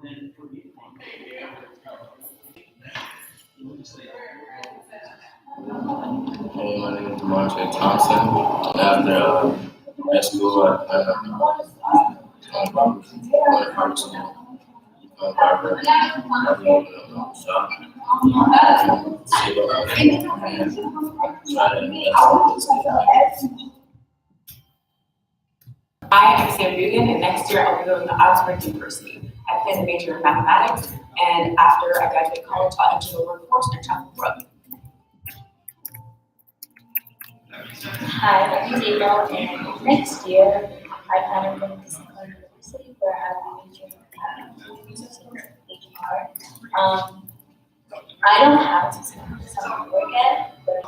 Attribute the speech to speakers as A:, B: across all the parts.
A: Hey, my name is Demontre Thompson. And after high school, I plan on going to high school, become a barber, having a shop, and see what I can do, and try to invest in this.
B: Hi, I'm Sam Dugan, and next year I'll be going to Oxford University. I plan to major in mathematics, and after I graduate college, I'll enter the workforce and travel abroad.
C: Hi, my name is April, and next year I plan on going to Stanford University where I'll be majoring in HR. I don't have to summer work yet, but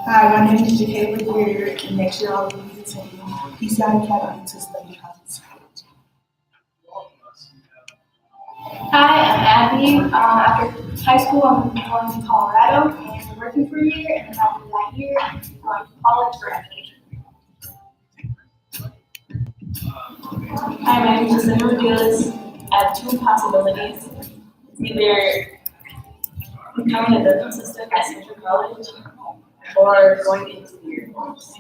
D: Hi, my name is Jacqueline Weir, and next year I'll be attending PCI Academy to study hospitality.
E: Hi, I'm Abby. After high school, I'm going to Colorado and working for a year, and then after that year, I'm going to college for education.
B: Hi, my name is Jacinda Rodriguez. I have two possibilities. Either becoming a dental assistant at Central College or going into the Air Force.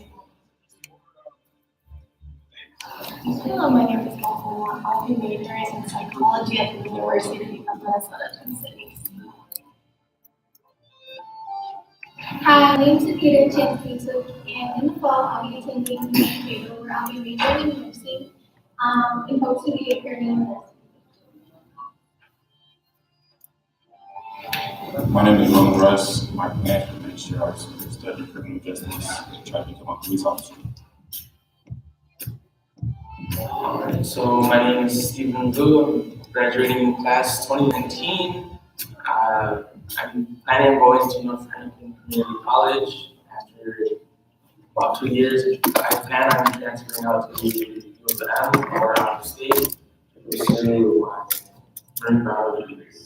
E: Hello, my name is Kathleen. I'll be majoring in psychology at the University of Minnesota Twin Cities. Hi, my name is Peter Chanfield, and in the fall, I'll be attending Mankato, where I'll be majoring in nursing and hope to be a caregiver.
F: My name is Roman Russ. My plan for next year is to study criminal justice and try to become a police officer.
A: Alright, so my name is Stephen Gu. I'm graduating in class 2019. I'm planning on going to North Franklin Community College after about 2 years. I plan on transferring out to U of M or out of state to pursue marine biology degrees.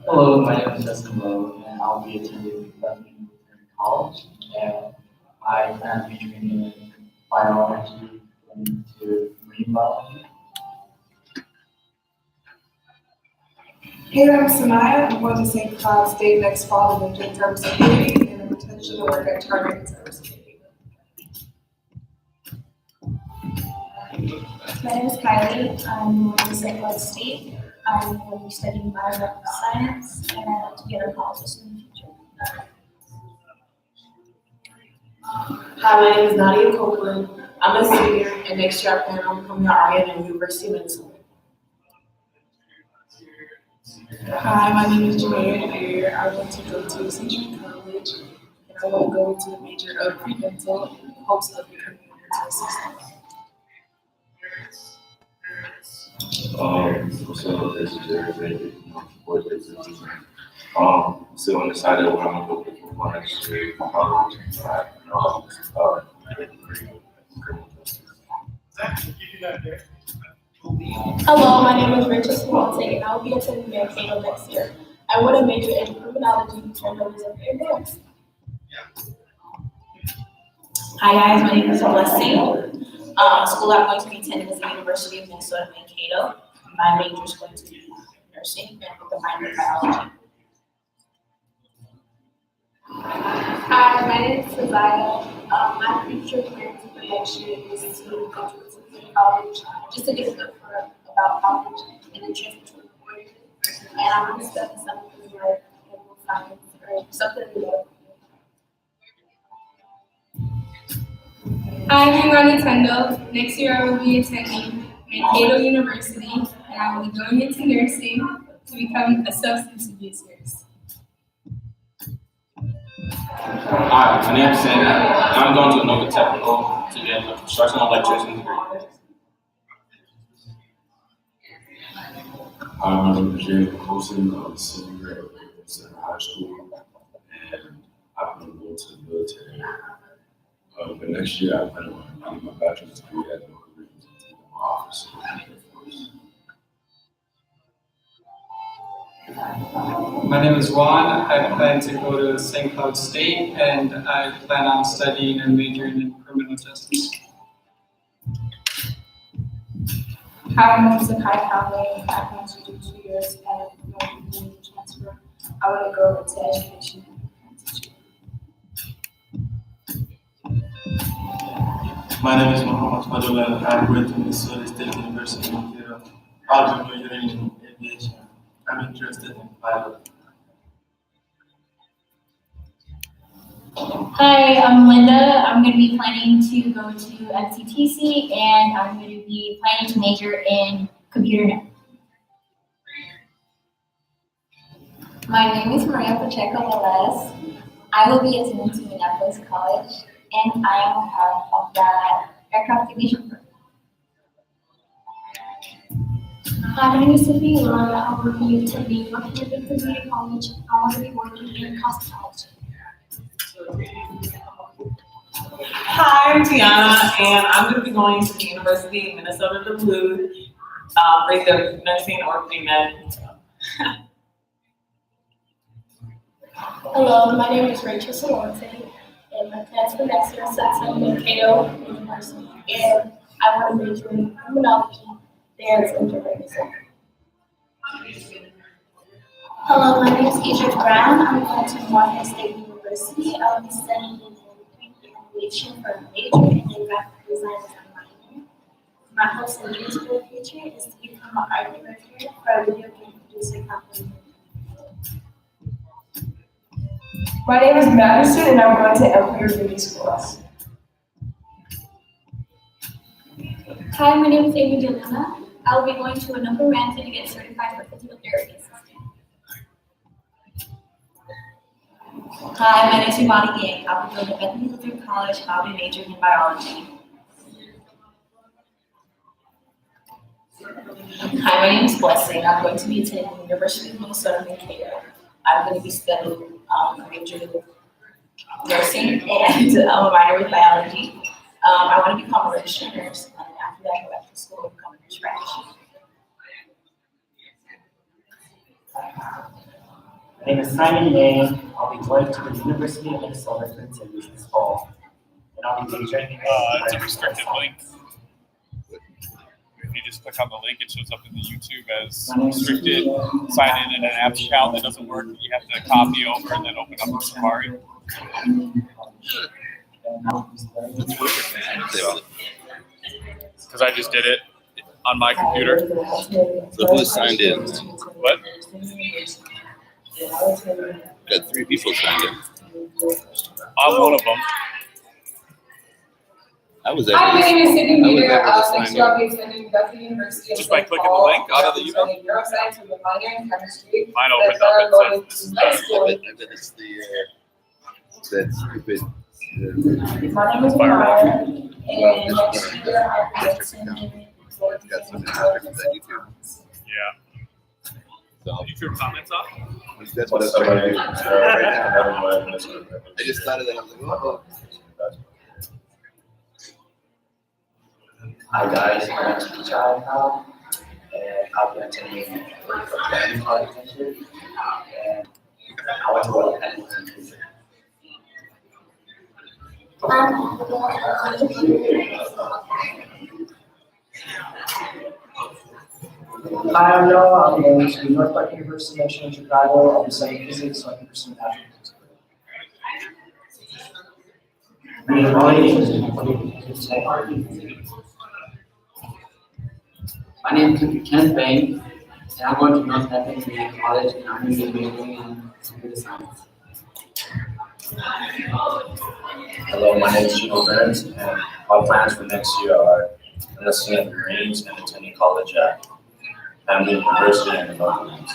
G: Hello, my name is Justin Lowe, and I'll be attending Bethlehem College. And I plan on majoring in biology into marine biology.
D: Hey, I'm Sanaya. I'm going to St. Cloud State next fall to major in cybersecurity and the potential to work at Target in cybersecurity.
E: My name is Kylie. I'm going to St. Louis State. I'm going to be studying biomedical science, and I hope to be an oncologist in the future.
B: Hi, my name is Nadia Copeland. I'm a senior, and next year I plan on becoming an RN at the University of Minnesota.
D: Hi, my name is Jamaica Ayer. I want to go to Central College, and I want to go into the major of pre-dental in hopes of becoming a dental assistant.
F: So this is very support this. Still undecided what I'm going to do for my next year in college. Get a degree in criminal justice.
E: Hello, my name is Rachel Swansea, and I will be attending Mankato next year. I want to major in criminology and journalism and dance.
B: Hi guys, my name is Celeste. School I'm going to be attending is the University of Minnesota Mankato. My major is going to be nursing and with a minor in biology.
E: Hi, my name is Cesaria. My future plans for next year is to go to City College just to get a feel for about college and then transfer to a career. And I'm going to study something like animal science or something like
H: I'm Ronnie Tendo. Next year I will be attending Mankato University and I will be going into nursing to become a substance abuse nurse.
F: Hi, my name is Sandy. I'm going to Nova Technical to get a construction electrician degree.
I: Hi, my name is James Colson. I'm a senior at Center High School, and I plan on going to the military. But next year, I plan on getting my bachelor's degree at local representative in my office.
J: My name is Juan. I plan to go to St. Cloud State and I plan on studying and majoring in criminal justice.
K: Hi, my name is Akai Conway. I plan to do 2 years at Northern Community Transfer. I want to go into education and teaching.
L: My name is Mohammed Fadul. I'm going to Missouri State University in Cairo. I'll be majoring in aviation. I'm interested in pilot.
C: Hi, I'm Linda. I'm going to be planning to go to FCTC and I'm going to be planning to major in computer network.
M: My name is Maria Pacheco Velez. I will be attending to Minneapolis College and I am a part of the aircraft technician program.
N: Hi, my name is Tiffany Laura. I will be attending Northampton Community College. I want to be working in cosmetology.
O: Hi, I'm Tiana, and I'm going to be going to the University of Minnesota Duluth, for either nursing or pre-med.
N: Hello, my name is Rachel Salonte, and my plans for next year is at Mankato University, and I want to major in criminology, dance, and journalism.
P: Hello, my name is Egypt Brown. I'm going to Morehead State University. I'll be studying animation for a major and then graphic design as a minor. My hopes and dreams for the future is to become an art director for a video game producer company.
K: My name is Madison and I'm going to Empire Beauty Schools.
N: Hi, my name is Amy Delena. I'll be going to Anoka Ranch to get certified for physical therapy assistant.
Q: Hi, my name is Imani Yang. I'll be going to Bethany Lutheran College and I'll be majoring in biology.
R: Hi, my name is Blessing. I'm going to be attending the University of Minnesota Mankato. I'm going to be studying a major in nursing and a minor with biology. I want to become a registered nurse, and after that, go back to school and become a nurse practitioner.
G: My name is Simon Yang. I'll be going to the University of Minnesota Twin Cities this fall. And I'll be majoring in
S: it's a restricted link. If you just click on the link, it shows up in the YouTube as restricted. Sign in an app account that doesn't work. You have to copy over and then open up the Safari. Because I just did it on my computer.
T: So who signed in?
S: What?
T: Got 3 people signed in.
S: I'm one of them.
T: I was
K: Hi, my name is Sydney
T: able
K: Meter.
T: to
K: Next
T: sign
K: year I'll
T: in.
K: be attending Bethany University of
S: Just by
K: St.
S: clicking the
K: Paul.
S: link out of the email?
K: Studying neuroscience with a minor in chemistry.
S: Mine
K: And
S: opened
K: then
S: up
K: I'm
S: and
K: going
S: said,
K: to high school.
T: I bet it's the that stupid.
K: My name is Mara, and next year I'll be attending.
T: Got some restrictions on YouTube.
S: Yeah.
T: So
S: You turn comments off?
T: that's what I'm trying to do. I just thought of that. I was like, oh.
G: Hi guys, my name is Kichai now, and I'll be attending the college next year. And I want to work at Hamilton.
U: Hi, I'm Noah. I'm going to Northpark University next year in Chicago. I'll be studying physics so I can pursue astrophysics.
V: My name is Ken Bain, and I'm going to Northampton Community College, and I'm going to be majoring in computer science.
W: Hello, my name is Gino Burns, and my plans for next year are enlisting in the Marines and attending college at Hamden University in the Northlands.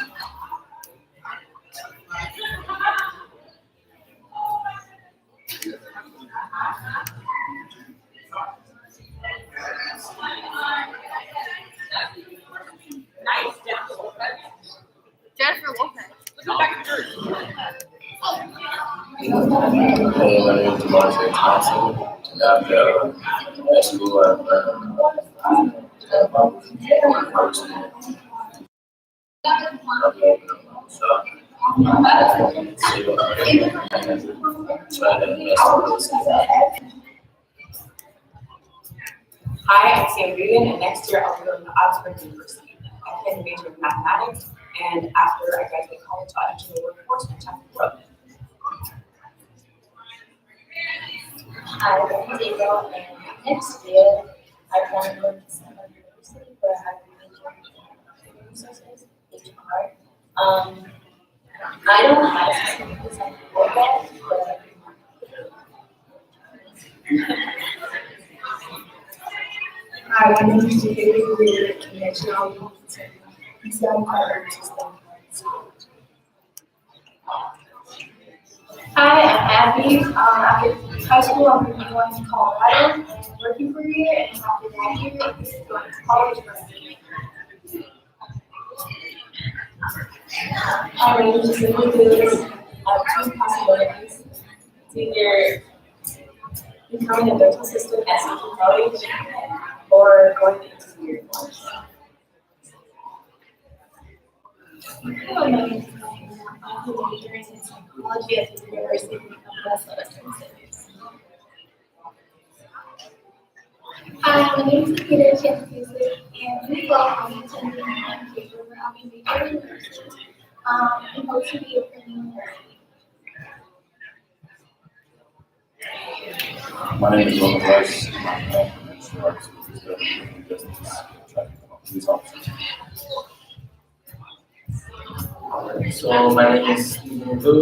E: Jennifer Lopez. Look back to her.
W: Hey, my name is Demonte Thompson, and I'm at school at So, see what try to invest.
O: Hi, I'm Sam Regan, and next year I'll be going to Oxford University. I plan to major in mathematics, and after I graduate college, I'll enter the workforce and check the growth.
C: Hi, I'm April, and next year I plan to go to Stanford University where I have a major in human resources, HR. I don't have a specific design for that, but
E: Hi, my name is David Weir, and next year I'll be attending BCCS system.
N: Hi, I'm Abby. After high school, I'm going to be going to Colorado and working for a year, and after that year, I'm going to college for a year.
R: Hi, my name is Cindy Lewis. I have two possibilities. It's either becoming a dental assistant at Central College or going into the workforce.
N: Hello, my name is Diana. I'm majoring in psychology at the University of Minnesota. Hi, my name is Peter Chapuzzi, and we will be attending paper where I'll be majoring in nursing, and hope to be a university.
T: My name is Roman Rice. I'm police officer.
U: So my name is Stephen Vu,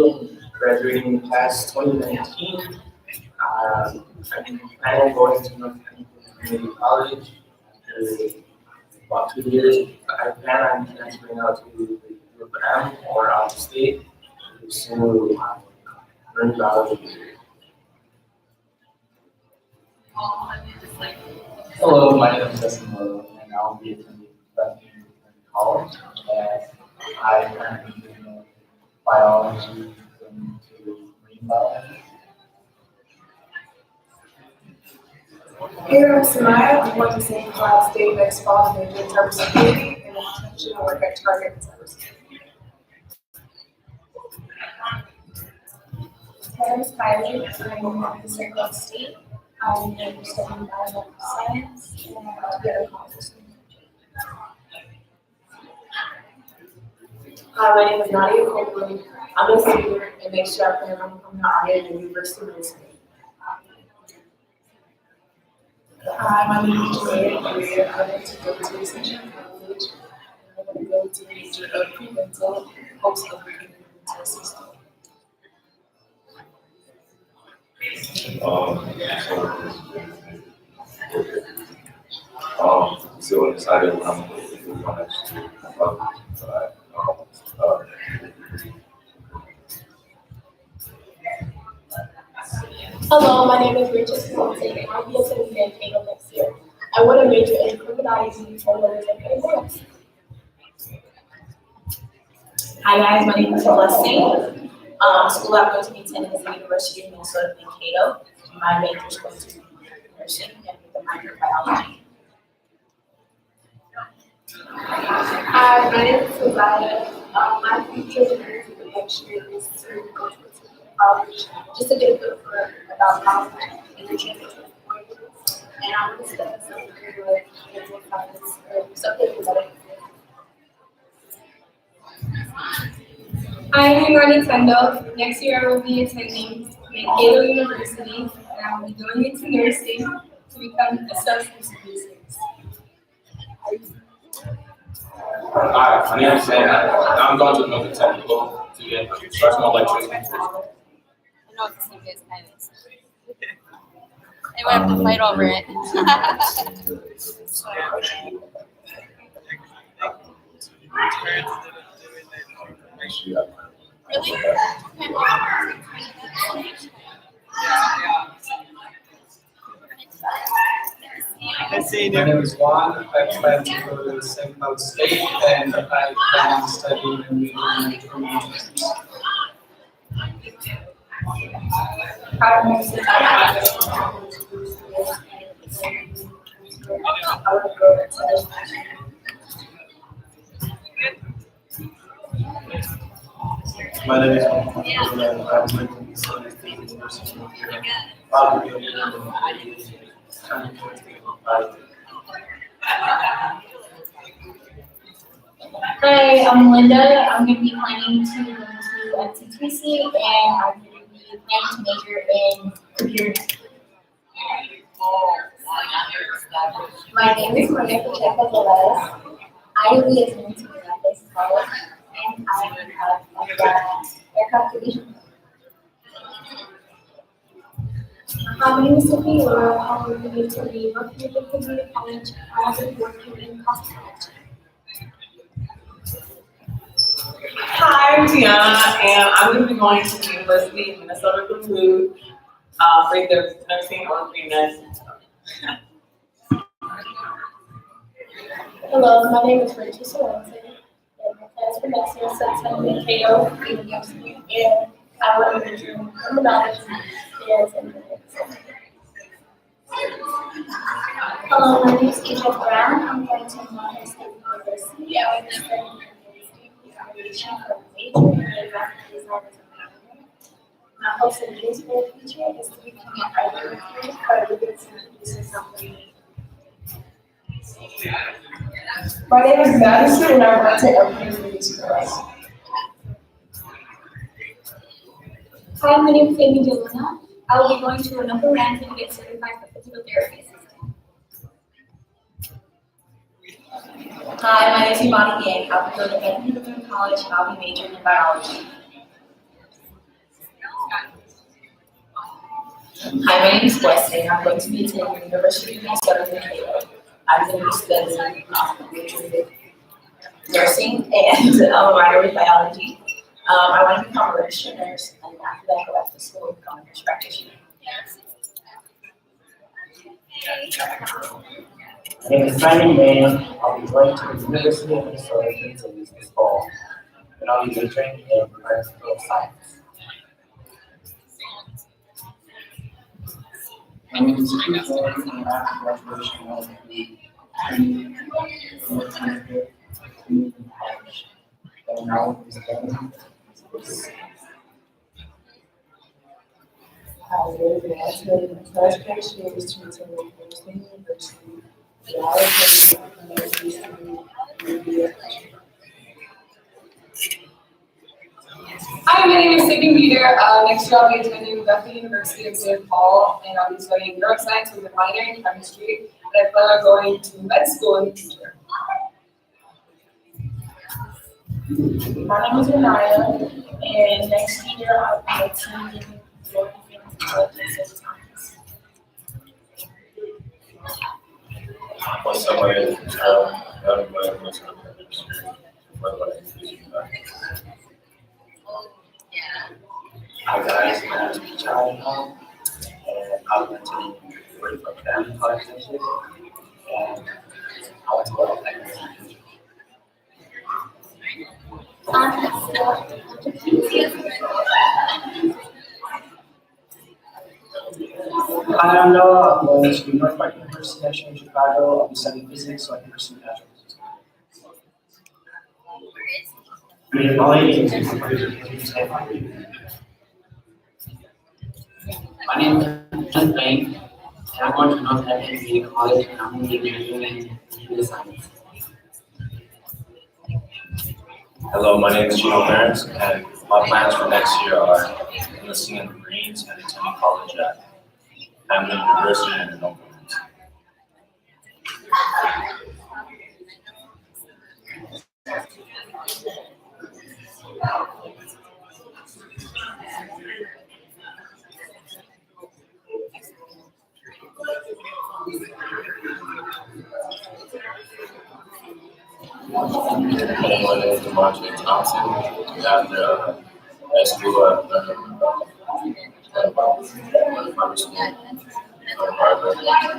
U: graduating in class 2019. I'm planning on going to North Carolina Community College after about 2 years. I plan on transferring out to UFM or out of state to pursue marine biology. Hello, my name is Justin Lowe, and I'll be attending Bethany College. And I plan on doing biology into marine biology.
E: Here I'm Samaya. I'm going to St. Cloud State next fall and major in cybersecurity and intention to work at Target in cybersecurity.
N: My name is Kylie. I'm at the St. Cloud State. I'm studying biomedical science, and I'm about to get a college student.
O: Hi, my name is Nadia Copeland. I'm a senior, and next year I plan on becoming an RA at the University of Minnesota.
E: Hi, my name is Julia Greer. I want to go to Central College. I want to go to the major of premental, hopes of becoming a mental assistant.
F: Still undecided what I'm going to do for next year.
N: Hello, my name is Rachel Swanson, and I'll be attending Mankato next year. I want to major in criminology and learning and advance.
R: Hi guys, my name is Blessing. School I'm going to be attending is the University of Minnesota Mankato. My major is going to be nursing and with a minor in biology.
E: Hi, my name is Celia. My future plans for next year is to go to college just to get a feel for about college and the changes and I'm going to study something like mental science or something like
H: I'm Imani Tendo. Next year I will be attending Mankato University, and I will be going into nursing to become a substance abuse nurse.
T: Hi, my name is Sam. I'm going to Milton Technical to get instructional electrician.
A: I know what the same is, kind of. They would have to fight over it. Really?
J: My name is Juan. I plan to go to St. Cloud State, and I plan on studying and majoring in criminal justice.
L: My name is Mohammed and I'm going to be studying at the University of Canada. I'll be majoring in aviation. I'm interested in pilot.
P: Hi, I'm Linda. I'm going to be planning to go to MCTC and I'm going to be planning to major in computer network.
M: My name is Maria Pacheco Velez. I will be attending to Minneapolis College and I have aircraft division.
N: My name is Sophie Laura. I'm going to be attending Northfield Community College. I will be working in hospitality.
O: Hi, I'm Tiana, and I'm going to be going to the University of Minnesota for food, for either nursing or pre-nursing.
N: Hello, my name is Rachel Solente, and my plans for next year is attending Cato University, and I want to major in criminology and engineering.
P: Hello, my name is Egypt Brown. I'm going to Morehead State University. I will be studying aviation for a major in graphic design as a minor. My hopes and dreams for the future is to become an art director for a business and producer company.
N: My name is Madison, and I'm going to LPU Music Class.
B: Hi, my name is Amy Deluna. I will be going to another rank to get certified for physical therapy assistant.
R: Hi, my name is Imani Yang. I'll be going to Edmond Lutheran College and I'll be majoring in biology. Hi, my name is Wesley and I'm going to be attending the University of Minnesota in Cato. I'm going to be studying nursing and a minor with biology. I want to become a registered nurse and after that go back to school and become a nurse practitioner.
G: My name is Simon Mann. I'll be going to the University of Minnesota Twin Cities this fall, and I'll be majoring in environmental science. My name is Steve Jordan, and after graduation, I will be training in the community college. And I will be studying this.
D: Hi, very good. My first criteria is to attend the Princeton University. The
E: Hi, my name is Sydney Meter. Next year I'll be attending Bethel University of St. Paul, and I'll be studying neuroscience with a minor in chemistry. And I plan on going to med school in the future.
N: My name is Renaya, and next year I'll be attending Florida College of Social Science.
W: What's up, my name is Charles. I'm going to
G: Hi guys, my name is Charlie Hall, and I'll be attending Florida Family College this year, and I want to go to Texas.
J: I'm Noah. I'm going to Northpark University next year in Chicago. I'll be studying physics, so I can pursue natural
V: My name is John Payne, and I'm going to Northampton College, and I'm going to be majoring in computer science.
W: Hello, my name is Gino Barnes, and my plans for next year are enlisting in the Marines and attending college at Hamlin University in Oakland. My name is Demontre Thompson, and at school at primary school,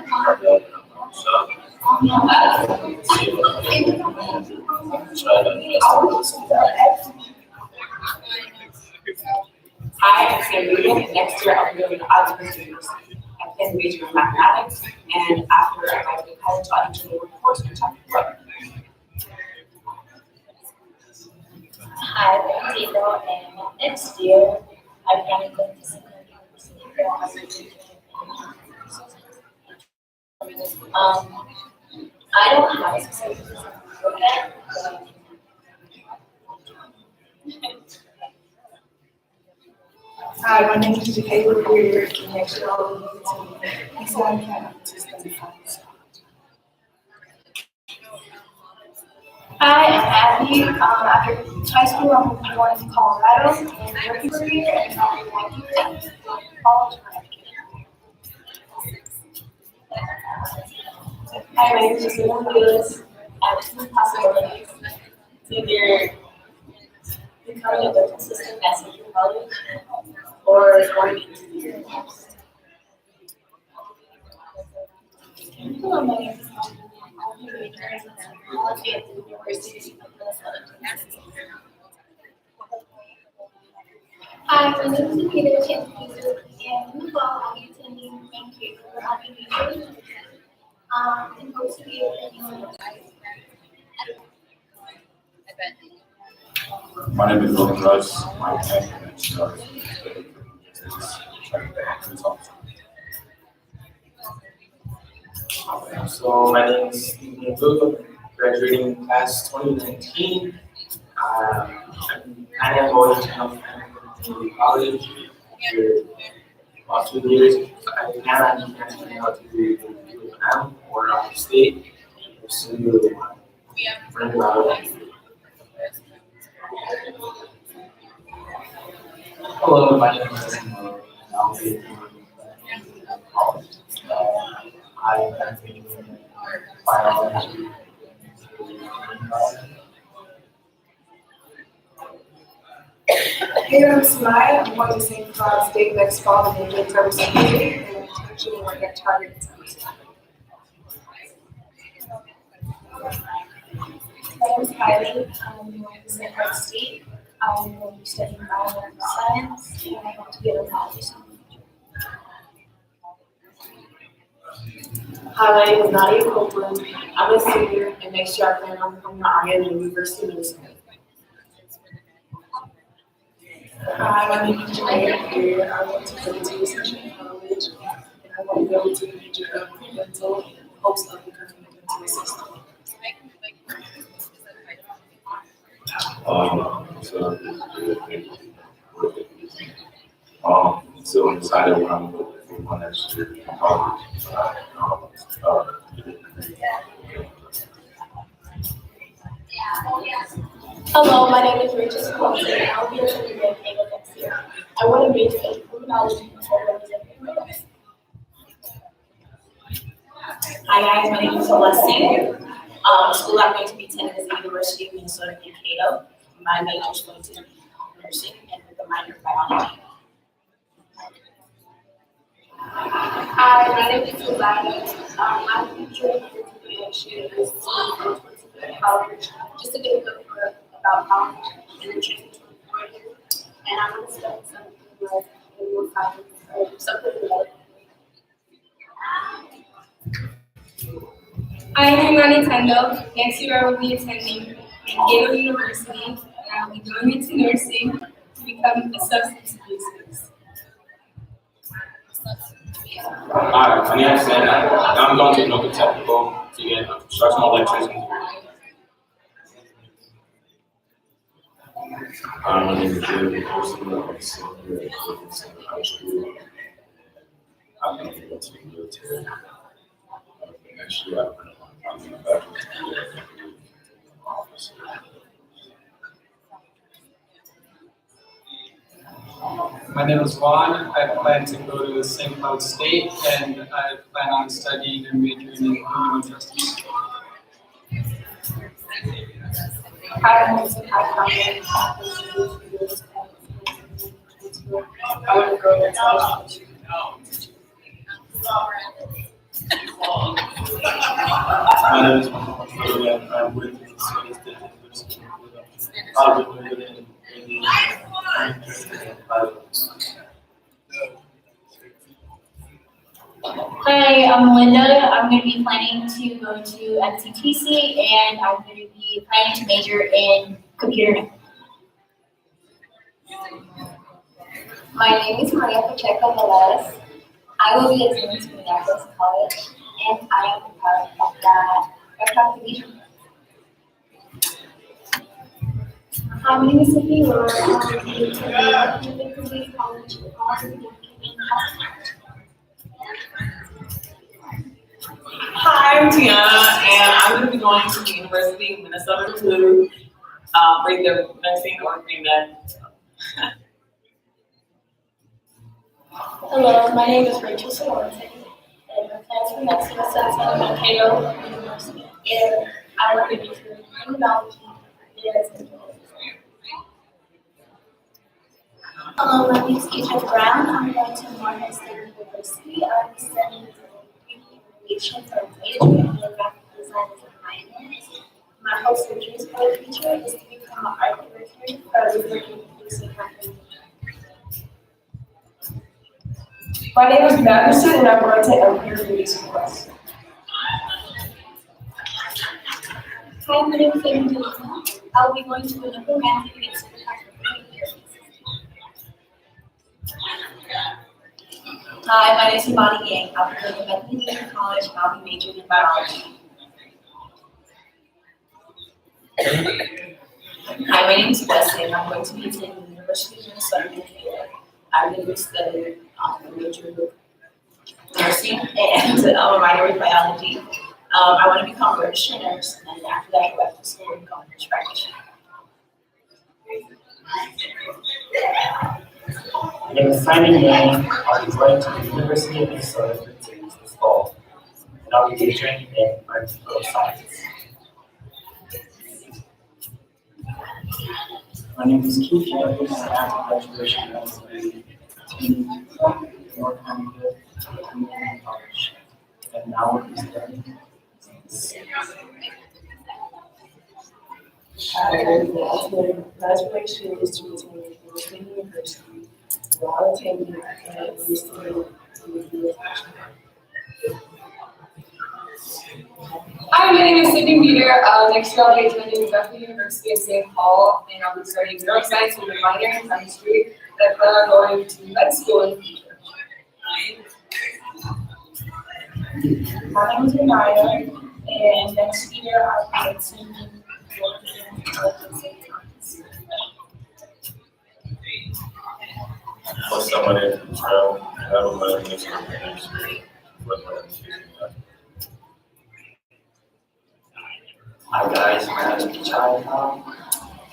W: Harvard, so see what I can do and try to invest in this.
O: Hi, I'm Sam Rubin, and next year I'll be going to Oxford University. I plan to major in mathematics, and after I graduate college, I'll enter the workforce in chapter 12.
C: I'm April, and next year I plan on going to Singular University where I I don't have a specific reason to look at, but
D: Hi, my name is Taylor Greer, and next year I'll be to Eastside Campus.
B: Hi, I'm Abby. After high school, I'm going to Colorado and working for a year, and I'll be going to college for education.
C: hi, my name is Justina Lewis. I have two possibilities. It's either becoming a dental assistant at Central College or going into the university.
B: Hello, my name is Molly. I'll be majoring in technology at the University of Minnesota. Hi, my name is Nikita Chancellor, and in the fall, I'll be attending Mankato. I'll be majoring in post-secondary education.
W: My name is Roland Russ. My name is So my name is Stephen Blue, graduating class 2019. I am going to North Community College for about 2 years. I plan on transferring out to Vietnam or out of state to pursue regular.
G: Hello, my name is Mo, and I'll be attending college. I am taking biology.
D: Hey, I'm Samaya. I'm going to St. Cloud State next fall to major in cybersecurity and potentially work at Target in cybersecurity.
B: My name is Kylie. I'm going to St. Cloud State. I'm going to be studying biomedical science, and I want to be a rheumatologist.
O: Hi, my name is Nadia Copeland. I'm a senior, and next year I plan on becoming an RN at the University of Minnesota.
D: Hi, my name is Jamaica Greer. I went to Philippines Session College, and I want to go to major of dental in hopes of becoming a dental assistant.
F: So undecided what I'm looking for next year in college.
N: Hello, my name is Rachel Swanson, and I'll be attending Mankato next year. I want to major in criminology and representing.
R: Hi guys, my name is Celeste. School I'm going to be attending is the University of Minnesota Mankato. My major is going to be nursing and with a minor in biology.
E: Hi, my name is Susanna. My future information is to college, just to get a good grip about college and then transition to a career. And I'm going to study something like animal science or something like
H: I am on Nintendo. Next year I will be attending Mankato University, and I will be going into nursing to become a substance abuse nurse.
T: Hi, my name is Sam. I'm going to Anoka Technical to get a construction electrician.
F: My name is Jeremy Person. I'm a senior at Clemson High School. I'm going to go to the military. Next year, I'm going to back to the office.
J: My name is Juan. I plan to go to St. Cloud State, and I plan on studying and majoring in criminal justice.
O: Hi, I'm Lisa Packard. I want to go to college.
L: My name is Mohammed Fadil, and I'm with the Minnesota State University. I'll be majoring in I'm interested in biology.
M: Hi, I'm Linda. I'm going to be planning to go to MCTC, and I'm going to be planning to major in computer network. My name is Maria Pacheco Velez. I will be attending to Minneapolis College, and I am a part of the aircraft division.
B: Hi, my name is Sophie Willard. I'm attending Community College
O: Hi, I'm Tiana, and I'm going to be going to the University of Minnesota to bring the nursing or bring that.
N: Hello, my name is Rachel Sorority, and my plans for next year is at Mankato University, and I want to be doing immunology and
P: Hello, my name is Adrian Brown. I'm going to Morehead State University. I'll be studying aviation for a major and graphic design as a minor. My hopes and dreams for the future is to become an art director for a working producing company.
N: My name is Madison, and I'm going to Empire BCCS.
P: Hi, my name is Amy Delano. I'll be going to an romantic and cinematography year.
R: Hi, my name is Imani Yang. I'll be going to Bethany Junior College and I'll be majoring in biology. Hi, my name is Wesley and I'm going to be attending the University of Minnesota Mankato. I'm going to be studying a major in nursing and a minor in biology. I want to become a registered nurse and after that I go back to school and become a nurse practitioner.
G: My name is Simon Yang. I'll be going to the University of Minnesota for exams this fall, and I'll be majoring in artificial science. My name is Keith Jeffries, and after graduation, I will be attending North America Community College, and now we'll be studying.
D: My aspiration is to attend Michigan University, while attending and studying
H: Hi, my name is Sydney Meter. Next year I'll be attending Bethany University of St. Paul, and I'll be studying neuroscience with a minor in chemistry. And I plan on going to med school in the future.
N: My name is Renaya, and next year I'll be attending
F: What's up, my name is Michelle, and I will learn this for the next year with my education.
G: Hi guys, my name is Pichai Khan,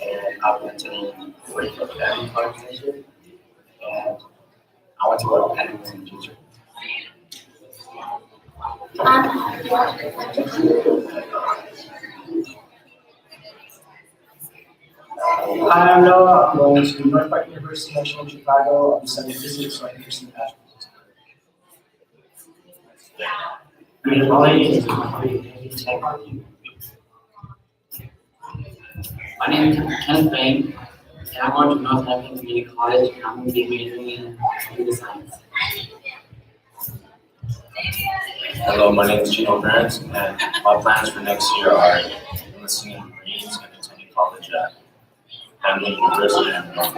G: and I've been attending Wakefield Academy College this year, and I want to go to Academy in the future.
J: Hi, I'm Noah. I'm going to Northpark University National in Chicago. I'll be studying physics, so I can pursue astrophysics.
G: My name is Molly, and I'll be attending technology. My name is Kenneth Bain, and I'm going to Northampton Community College, and I'm going to be majoring in computer science.
T: Hello, my name is Gino Burns, and my plans for next year are enlisting in the Marines and attending college at Hamlin University and North.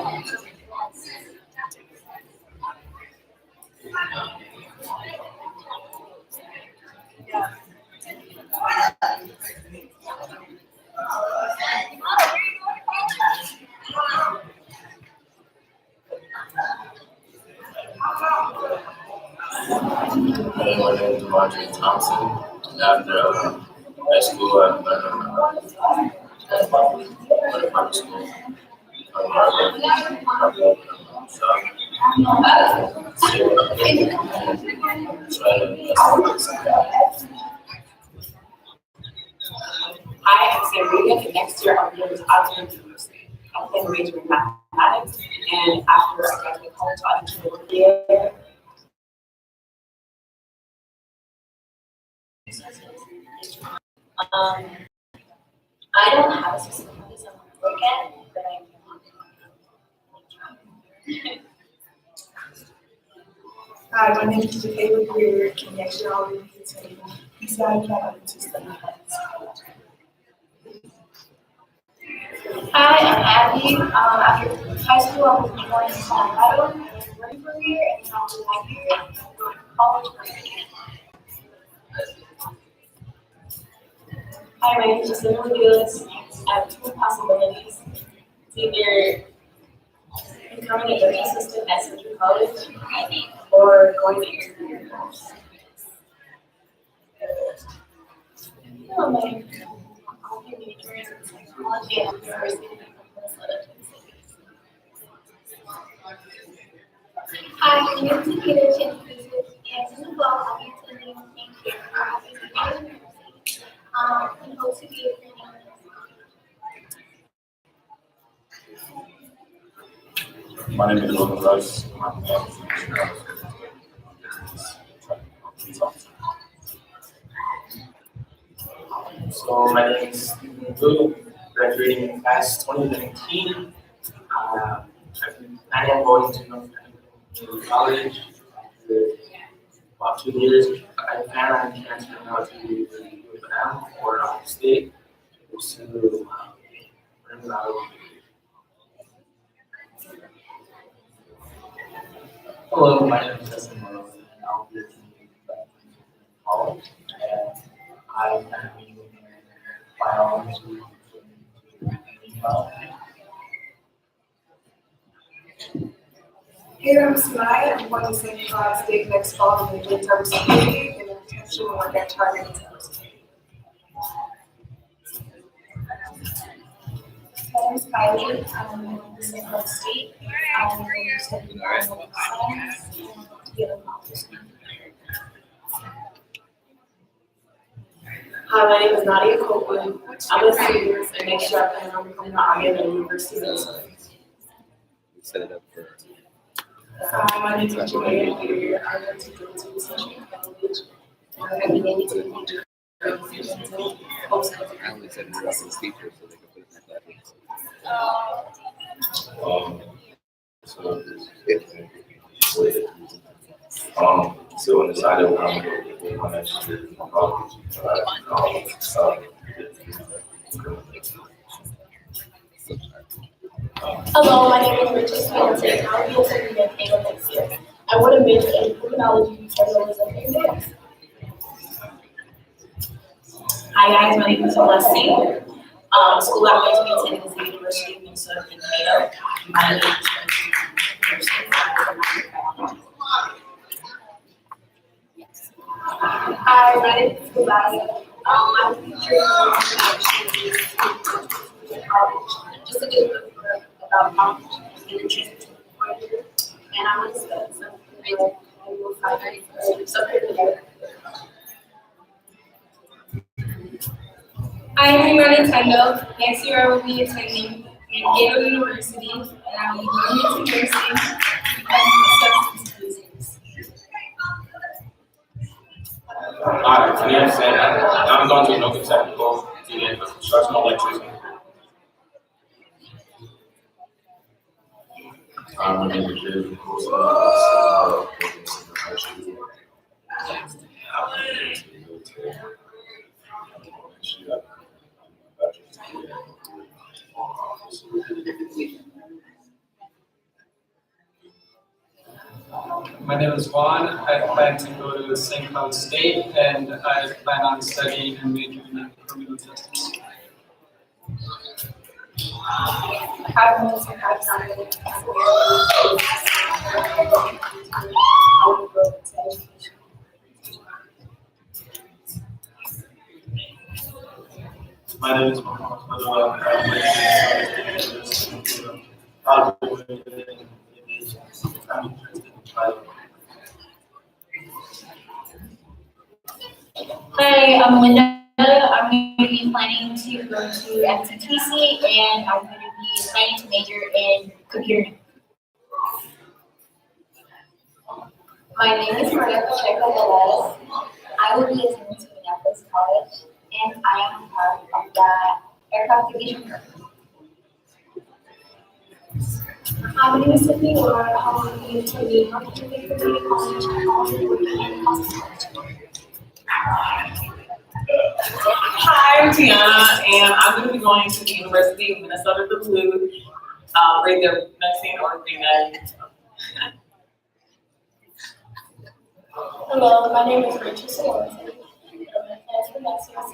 F: Hey, my name is Roger Thompson. After high school, I went to private school.
O: Hi, I'm Sam Regan, and next year I'll be going to Oxford University. I plan to major in mathematics, and after I graduate college, I'll enter the work year.
R: I don't have a specific place I want to work at, but
D: Hi, my name is Jacqueline Greer, and next year I'll be attending BCCS Academy to study
N: Hi, I'm Abby. After
B: high school, I will be going to Colorado and learning for a year, and then I'll be back here and going to college for a year. Hi, my name is Justina Levilas. I have two possibilities. It's either becoming a nursing assistant at Central College or going to engineering course. Hello, my name is I'll be majoring in psychology at the University of Minnesota. Hi, my name is Nikita Chinese, and in the fall, I'll be attending Thank You for having me at the university. And hope to be attending.
F: My name is Logan Rice.
U: So my name is Stephen Blue, graduating in class 2019. I am going to North Carolina College after about 2 years. I plan on transferring out to UFM or out of state to pursue
G: Hello, my name is Justin Morrow, and I'll be attending college. And I plan on majoring in biology.
D: Here I'm Samaya. I'm going to St. Cloud State next fall in the midterm security and potentially work at Target University.
B: My name is Kylie. I'm going to St. Cloud State. I'm going to study environmental science and to get a master's.
N: Hi, my name is Nadia Copeland. I'm a senior, and next year I plan on becoming an army at the University of Minnesota.
I: Set it up for.
D: Hi, my name is Joanne Peter. I'm going to go to Central College. I'm going to be to major in post.
I: I only set it up as teachers so they can put it in their classrooms.
F: So undecided what I'm going to do my next year in college.
B: Hello, my name is Rachel Spencer, and I'll be attending Mankato next year. I want to major in criminology, journalism, and dance.
R: Hi guys, my name is Celeste. School I'm going to be attending is the University of Minnesota Mankato. My name is
E: Hi, my name is Savannah. I'm a teacher in college, just to get a bit about college and interest and I want to study something like something.
H: I am Rima Nintendo. Next year I will be attending Mankato University and I will be going into nursing and substance abuse.
U: Hi, my name is Sam. I'm going to Anoka Technical to get construction electrician.
F: I'm going to do
J: My name is Juan. I plan to go to St. Cloud State, and I plan on studying and majoring in criminal justice.
E: Hi, my name is Samantha.
L: My name is Mohammed Madula. I'm interested in biology.
M: Hi, I'm Linda. I'm going to be planning to go to FTTC and I'm going to be planning to major in computer.
P: My name is Maria Pacheco Velez. I will be attending to Minneapolis College and I am part of the aircraft division program.
B: My name is Tiffany Ward. I will be attending Community College and hospitality.
O: Hi, I'm Tiana, and I'm going to be going to the University of Minnesota Duluth
B: read the next thing or read that.
N: Hello, my name is Rachel Solonte. I'm a transfer next year at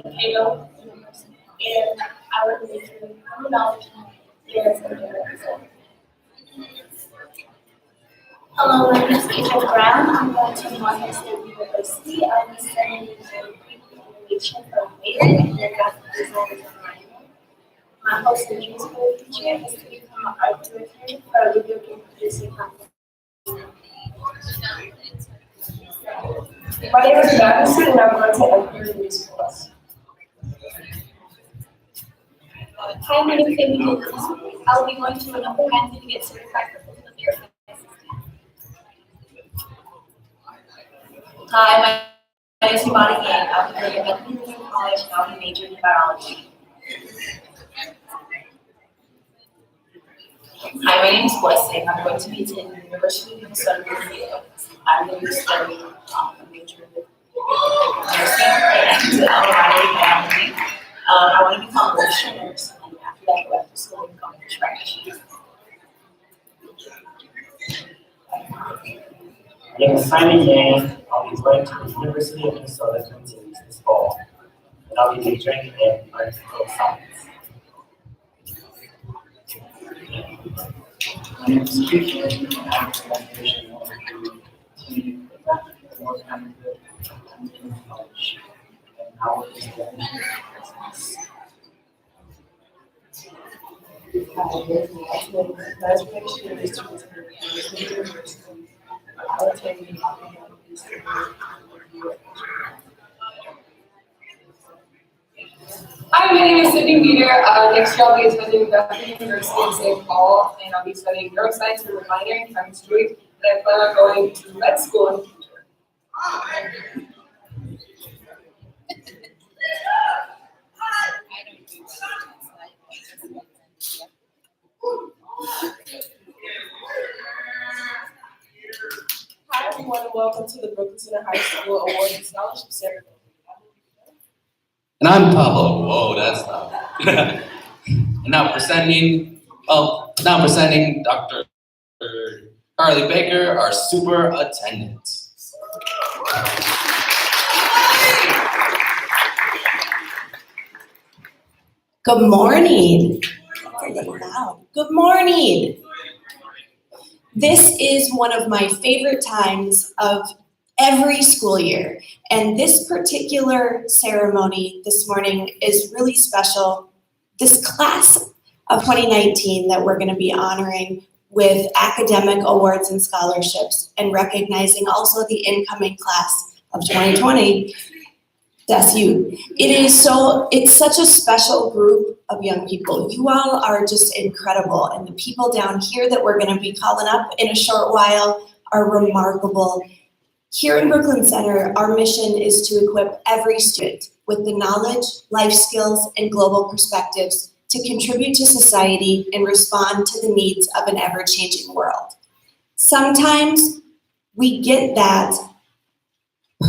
N: Cato University, and I will be majoring in criminology and journalism.
P: Hello, my name is Adrian Brown. I'm going to Morehead State University. I'll be studying communication from later and then graphic design and minor. My hopes and dreams for the future is to become an art director for a video game producing company.
H: My name is Madison, and I'm going to Empire News Plus.
P: Hi, my name is Amy Lucas. I'll be going to an upper academy to get certified for physical therapy.
R: Hi, my name is Imani Yang. I'm going to Bethlehem College and I'll be majoring in biology. Hi, my name is Blessing. I'm going to be attending the University of Minnesota Cato. I'm going to be studying a major in nursing and a minor in biology. I want to become a registered nurse and after that go back to school and become a nurse practitioner.
U: My name is Simon Yang. I'll be going to the University of Minnesota Twin Cities this fall, and I'll be majoring in artificial science.
G: My name is Keith, and I'm a graduation of the more kind of college, and now is the
H: Hi, my name is Sydney Peter. Next year I'll be attending Bethlehem University in St. Paul, and I'll be studying neuroscience with a minor in chemistry, and I plan on going to med school in the future.
D: Hi, everyone, and welcome to the Brooklyn Center High School Awards and Scholarship Ceremony.
K: And I'm Pablo. Whoa, that's tough. And now presenting Dr. Carly Baker, our superintendent.
Q: Good morning. That's a little loud. Good morning. This is one of my favorite times of every school year. And this particular ceremony this morning is really special. This class of 2019 that we're going to be honoring with academic awards and scholarships and recognizing also the incoming class of 2020. That's you. It's such a special group of young people. You all are just incredible. And the people down here that we're going to be calling up in a short while are remarkable. Here in Brooklyn Center, our mission is to equip every student with the knowledge, life skills, and global perspectives to contribute to society and respond to the needs of an ever-changing world. Sometimes we get that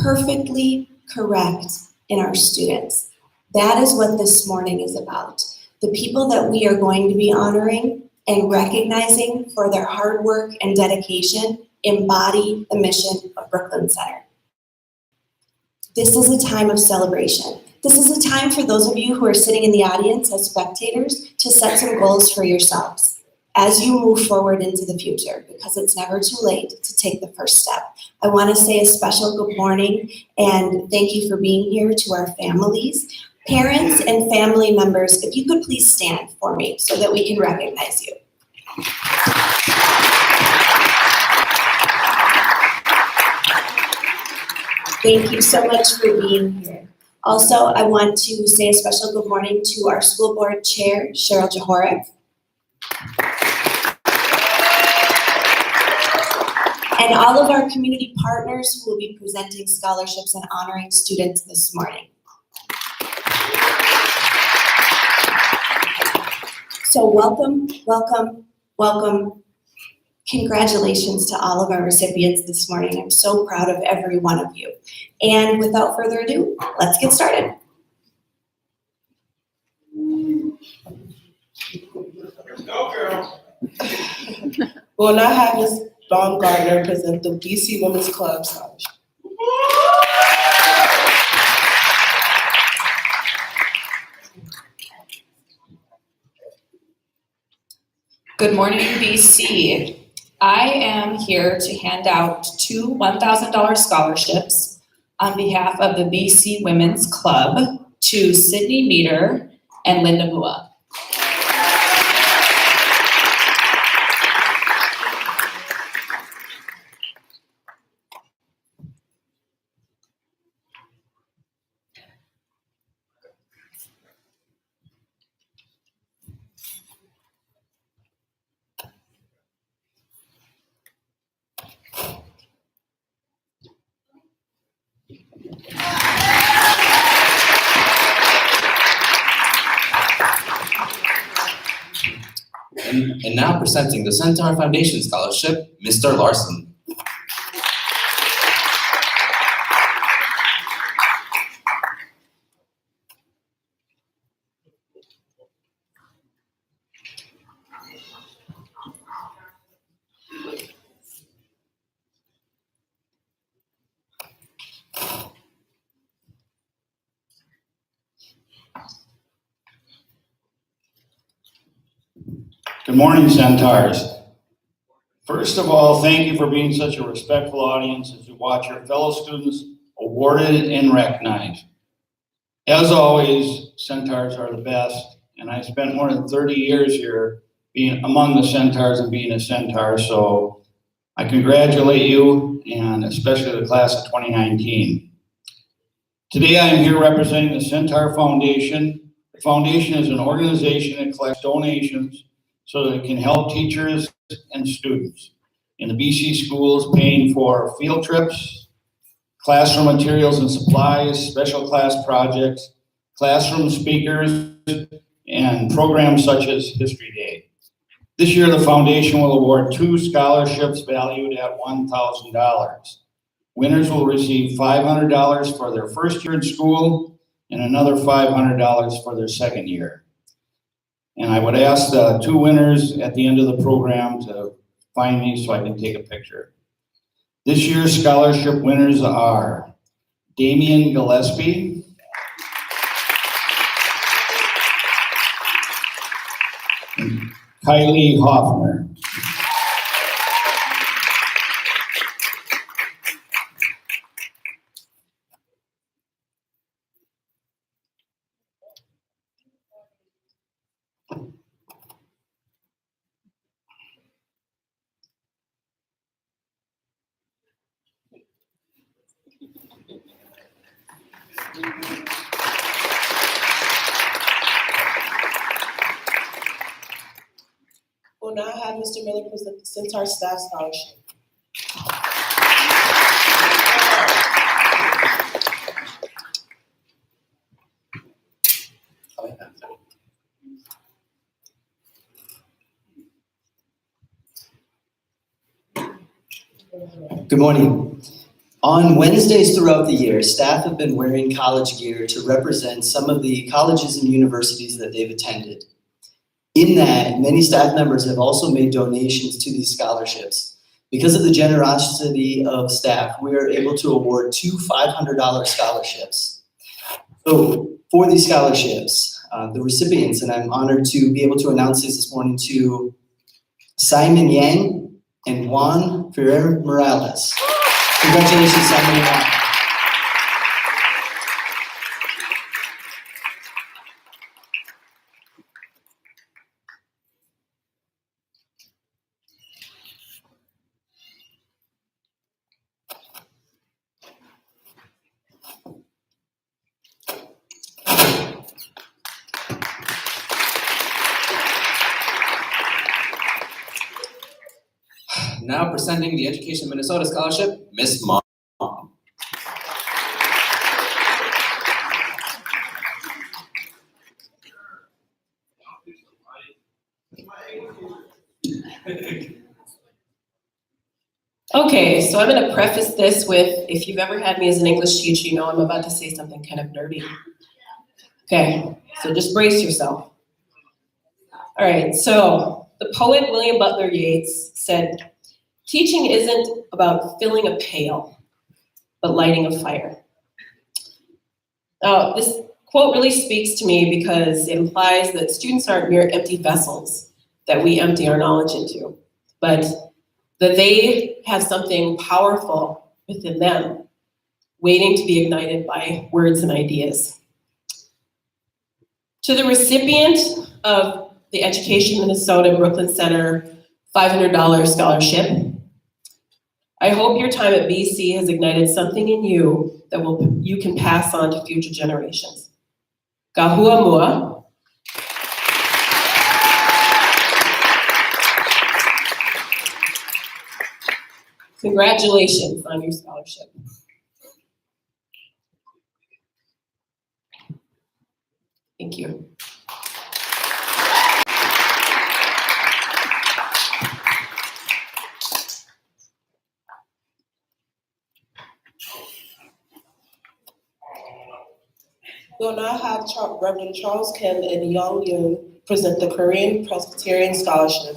Q: perfectly correct in our students. That is what this morning is about. The people that we are going to be honoring and recognizing for their hard work and dedication embody the mission of Brooklyn Center. This is a time of celebration. This is a time for those of you who are sitting in the audience as spectators to set some goals for yourselves as you move forward into the future, because it's never too late to take the first step. I want to say a special good morning and thank you for being here to our families. Parents and family members, if you could please stand for me so that we can recognize you. Thank you so much for being here. Also, I want to say a special good morning to our school board chair, Cheryl Jahorek. And all of our community partners who will be presenting scholarships and honoring students this morning. So welcome, welcome, welcome. Congratulations to all of our recipients this morning. I'm so proud of every one of you. And without further ado, let's get started.
F: Go,
D: We'll now have Ms. Baumgartner present the BC Women's Club Scholarship.
A: Good morning, BC. I am here to hand out two $1,000 scholarships on behalf of the BC Women's Club to Sydney Meter and Linda Bua.
K: And now presenting the Centaur Foundation Scholarship, Mr. Larson.
S: Good morning, Centaurs. First of all, thank you for being such a respectful audience as you watch your fellow students awarded and recognized. As always, Centaurs are the best, and I spent more than 30 years here being among the Centaurs and being a Centaur, so I congratulate you, and especially the class of 2019. Today I am here representing the Centaur Foundation. The foundation is an organization that collects donations so that it can help teachers and students in the BC schools, paying for field trips, classroom materials and supplies, special class projects, classroom speakers, and programs such as History Day. This year, the foundation will award two scholarships valued at $1,000. Winners will receive $500 for their first year in school and another $500 for their second year. And I would ask the two winners at the end of the program to find me so I can take a picture. This year's scholarship winners are Damian Gillespie, and Kylie Hoffner.
D: We'll now have Mr. Miller present the Centaur Staff Scholarship.
V: Good morning. On Wednesdays throughout the year, staff have been wearing college gear to represent some of the colleges and universities that they've attended. In that, many staff members have also made donations to these scholarships. Because of the generosity of staff, we are able to award two $500 scholarships. So for these scholarships, the recipients, and I'm honored to be able to announce this morning, to Simon Yang and Juan Ferrer Morales. Congratulations, Simon and Juan.
K: Now presenting the Education Minnesota Scholarship, Miss Mom.
X: Okay, so I'm going to preface this with, if you've ever had me as an English teacher, you know I'm about to say something kind of nerdy. Okay, so just brace yourself. All right, so The poet William Butler Yeats said, "Teaching isn't about filling a pail, but lighting a fire." Now, this quote really speaks to me because it implies that students aren't mere empty vessels that we empty our knowledge into, but that they have something powerful within them, waiting to be ignited by words and ideas. To the recipient of the Education Minnesota Brooklyn Center $500 scholarship, I hope your time at BC has ignited something in you that you can pass on to future generations. Kahua mua. Congratulations on your scholarship. Thank you.
D: We'll now have Reverend Charles Kim and Young Yoon present the Korean Presbyterian Scholarship.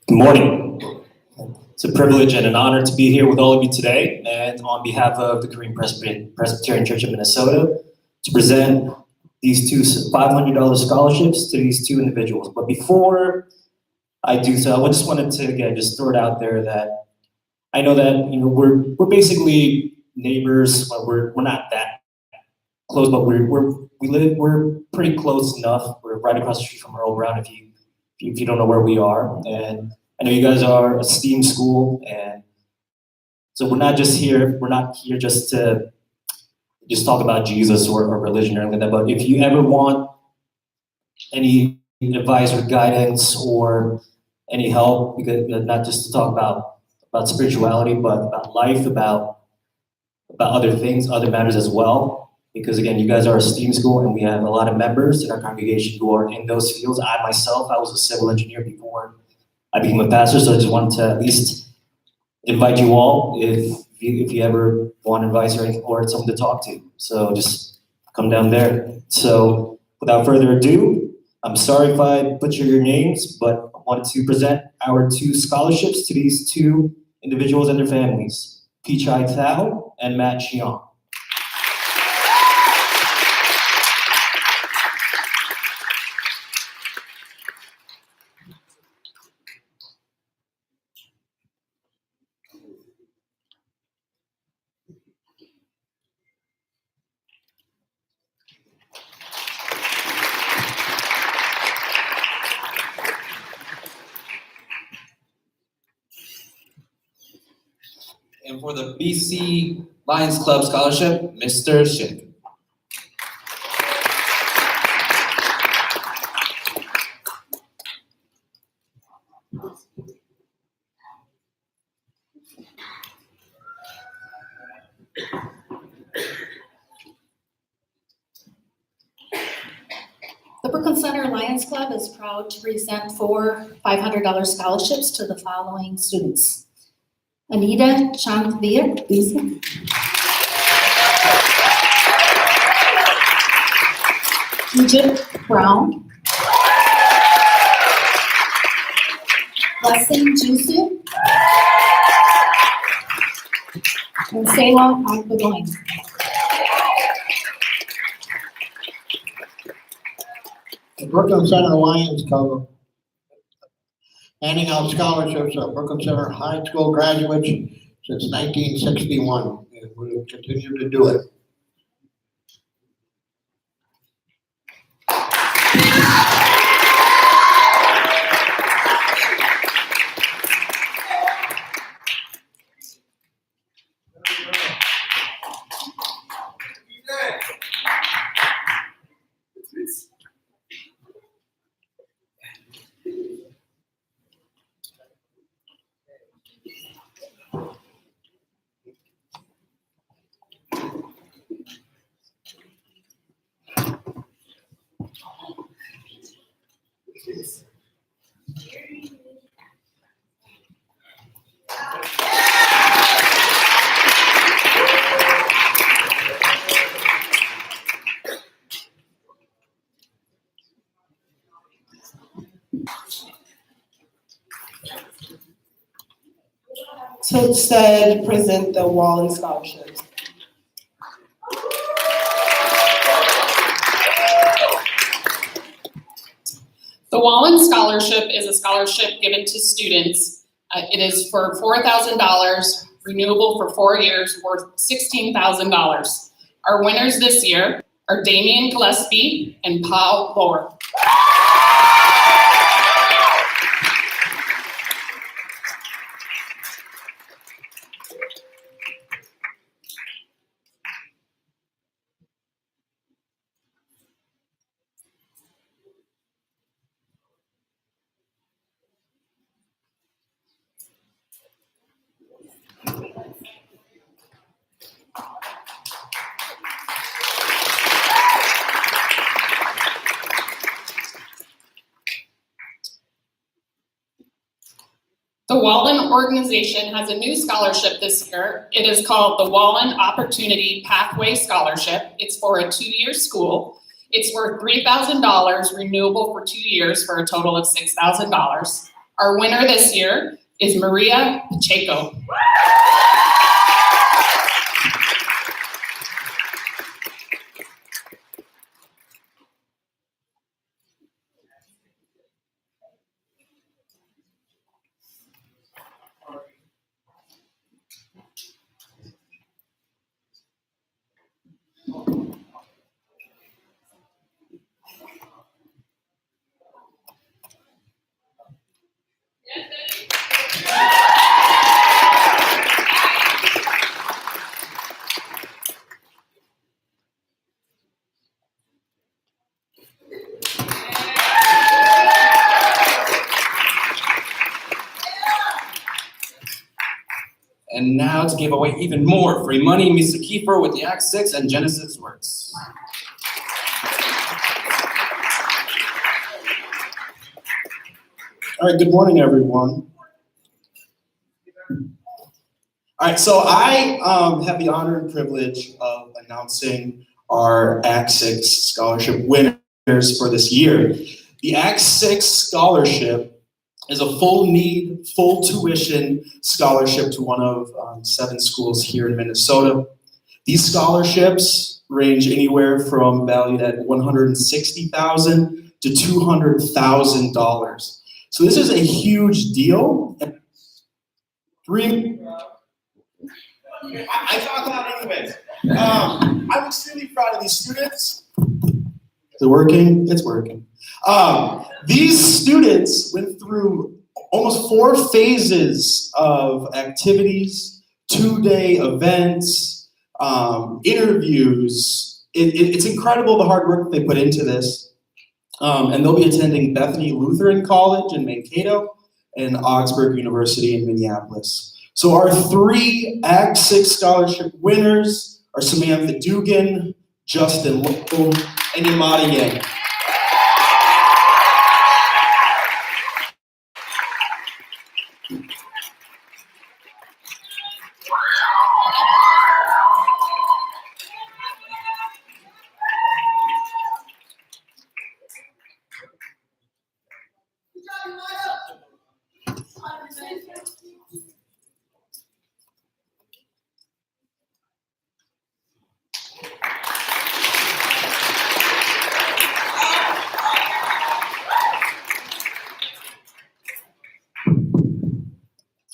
C: Good morning. It's a privilege and an honor to be here with all of you today, and on behalf of the Korean Presbyterian Church of Minnesota, to present these two $500 scholarships to these two individuals. But before I do so, I just wanted to again just throw it out there that I know that we're basically neighbors. But we're not that close, but we're pretty close enough. We're right across the street from Earl Brown. If you don't know where we are, and I know you guys are a STEAM school, and so we're not here just to talk about Jesus or religion or anything like that. But if you ever want any advice or guidance or any help, because not just to talk about spirituality, but about life, about other things, other matters as well. Because again, you guys are a STEAM school, and we have a lot of members in our congregation who are in those fields. I myself was a civil engineer before I became a pastor, so I just wanted to at least invite you all if you ever want advice or someone to talk to. So just come down there. So without further ado, I'm sorry if I butcher your names, but I wanted to present our two scholarships to these two individuals and their families, Pichai Thao and Matt Chiang.
K: And for the BC Lions Club Scholarship, Mr. Schick.
I: The Brooklyn Center Lions Club is proud to present 4 $500 scholarships to the following students. Anita Chandvir, Egypt Brown, Blessing Jusu, and Selah Agbadoin.
T: The Brooklyn Center Lions Club handing out scholarships to Brooklyn Center High School graduates since 1961, and we will continue to do it.
D: to instead present the Wallen Scholarships.
A: The Wallen Scholarship is a scholarship given to students. It is for $4,000, renewable for 4 years, worth $16,000. Our winners this year are Damian Gillespie and Paul Lohr. The Wallen organization has a new scholarship this year. It is called the Wallen Opportunity Pathway Scholarship. It's for a 2-year school. It's worth $3,000, renewable for 2 years for a total of $6,000. Our winner this year is Maria Pacheco.
K: And now to give away even more free money, Mr. Kiefer with the Act 6 and Genesis Works.
E: All right, good morning, everyone. All right, so I have the honor and privilege of announcing our Act 6 scholarship winners for this year. The Act 6 scholarship is a full need, full tuition scholarship to one of 7 schools here in Minnesota. These scholarships range anywhere from valued at $160,000 to $200,000. So this is a huge deal. I thought that anyways. I'm extremely proud of these students. Is it working? It's working. These students went through almost 4 phases of activities, 2-day events, interviews. It's incredible the hard work they put into this. And they'll be attending Bethany Lutheran College in Mankato and Augsburg University in Minneapolis. So our 3 Act 6 scholarship winners are Samantha Dugan, Justin Lowe, and Yamada Yang.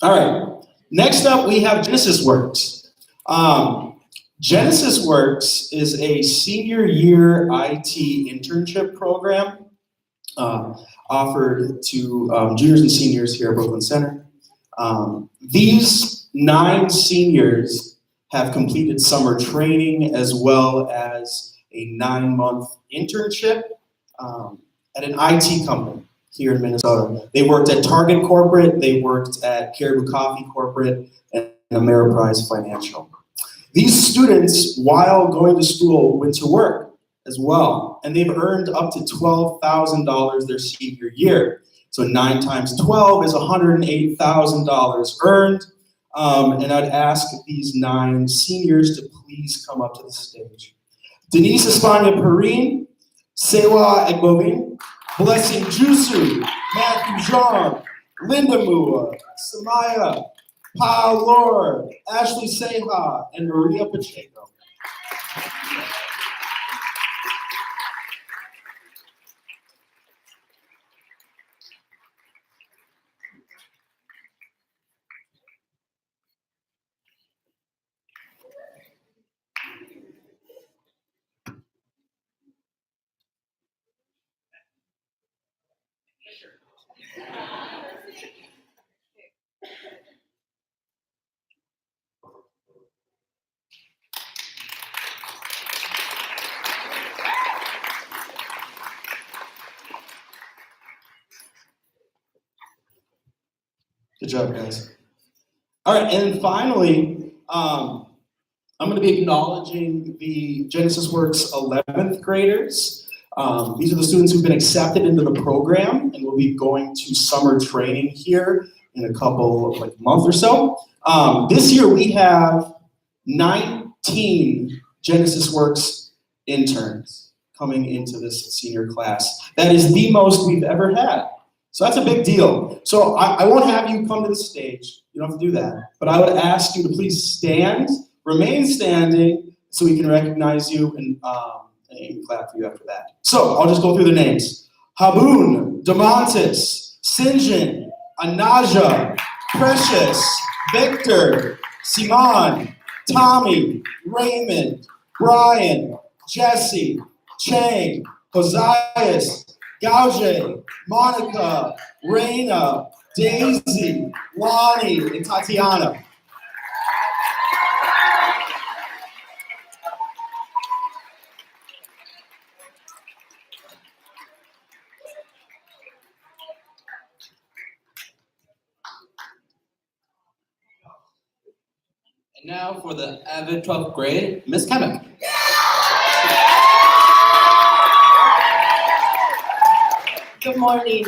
E: All right, next up we have Genesis Works. Genesis Works is a senior year IT internship program offered to juniors and seniors here at Brooklyn Center. These 9 seniors have completed summer training as well as a 9-month internship at an IT company here in Minnesota. They worked at Target Corporate, they worked at Caribou Coffee Corporate, and Ameriprise Financial. These students, while going to school, went to work as well, and they've earned up to $12,000 their senior year. So 9 times 12 is $108,000 earned, and I'd ask these 9 seniors to please come up to the stage. Denise Espana-Perrine, Sewa Egbovin, Blessing Jusu, Matthew Jean, Linda Mua, Samaya, Paulor, Ashley Seha, and Maria Pacheco. Good job, guys. All right, and finally, I'm going to be acknowledging the Genesis Works 11th graders. These are the students who've been accepted into the program and will be going to summer training here in a couple, like month or so. This year we have 19 Genesis Works interns coming into this senior class. That is the most we've ever had. So that's a big deal. So I won't have you come to the stage. You don't have to do that. But I would ask you to please stand, remain standing, so we can recognize you and clap for you after that. So I'll just go through the names. Habun, Demontis, Sinjin, Anaja, Precious, Victor, Simon, Tommy, Raymond, Brian, Jesse, Chang, Josias, Gauge, Monica, Raina, Daisy, Lonnie, and Tatiana.
K: And now for the avid 12th grade, Miss Kevin.
J: Good morning.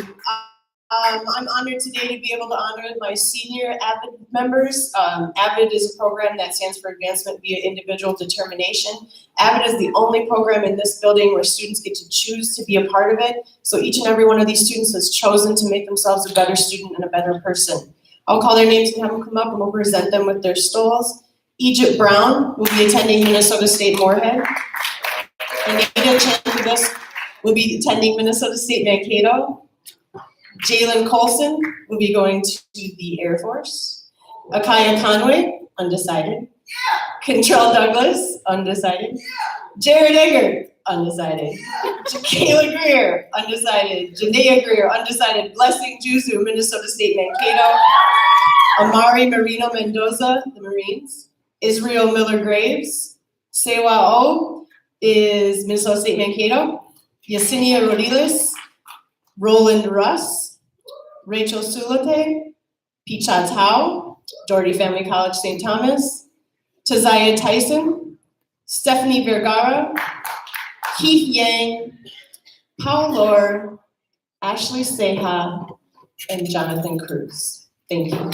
J: I'm honored today to be able to honor my senior AVID members. AVID is a program that stands for Advancement via Individual Determination. AVID is the only program in this building where students get to choose to be a part of it. So each and every one of these students has chosen to make themselves a better student and a better person. I'll call their names and have them come up and we'll present them with their stoles. Egypt Brown will be attending Minnesota State Moorhead. Anita Chen will be attending Minnesota State Mankato. Jalen Colson will be going to the Air Force. Akaya Conway, undecided. Kentrell Douglas, undecided. Jared Egger, undecided. Kayla Greer, undecided. Janaea Greer, undecided. Blessing Juzu, Minnesota State Mankato. Amari Marino Mendoza, the Marines. Israel Miller Graves. Sewa O is Minnesota State Mankato. Yesenia Rodiles. Roland Russ. Rachel Sulate. Picha Tao. Doherty Family College St. Thomas. Tazaya Tyson. Stephanie Vergara. Keith Yang. Paul Lore. Ashley Seha. And Jonathan Cruz. Thank you.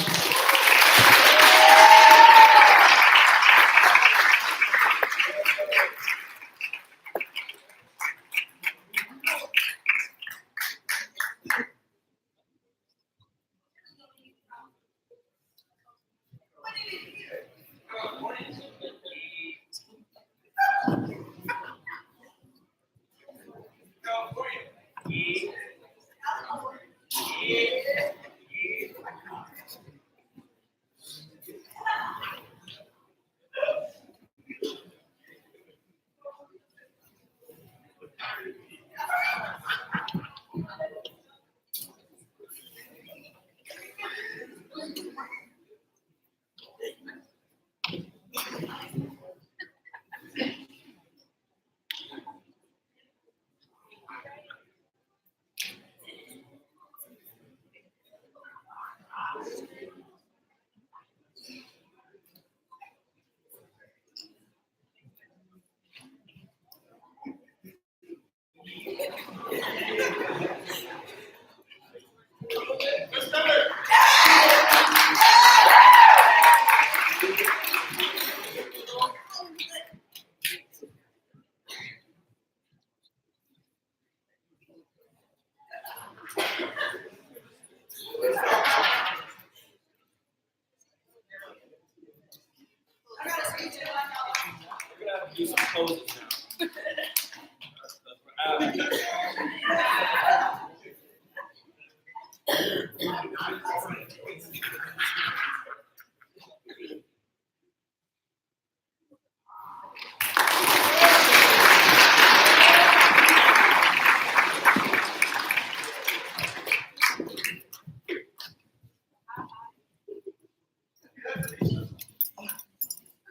K: do some poses now.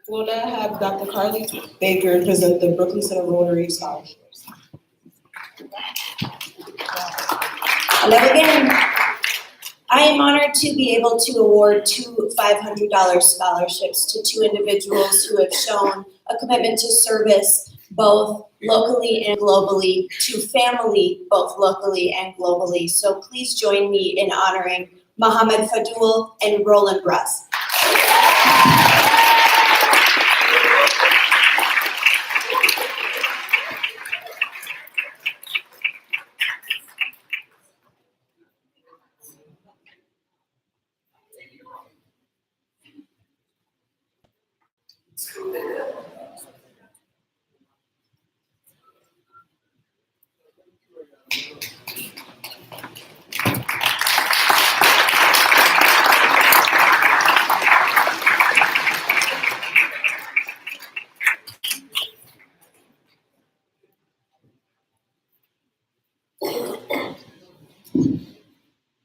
J: We'll now have Dr. Carly Baker present the Brooklyn Center Rotary Scholarships.
Q: Hello again. I am honored to be able to award two $500 scholarships to two individuals who have shown a commitment to service both locally and globally, to family both locally and globally. So please join me in honoring Mohammed Fadul and Roland Russ.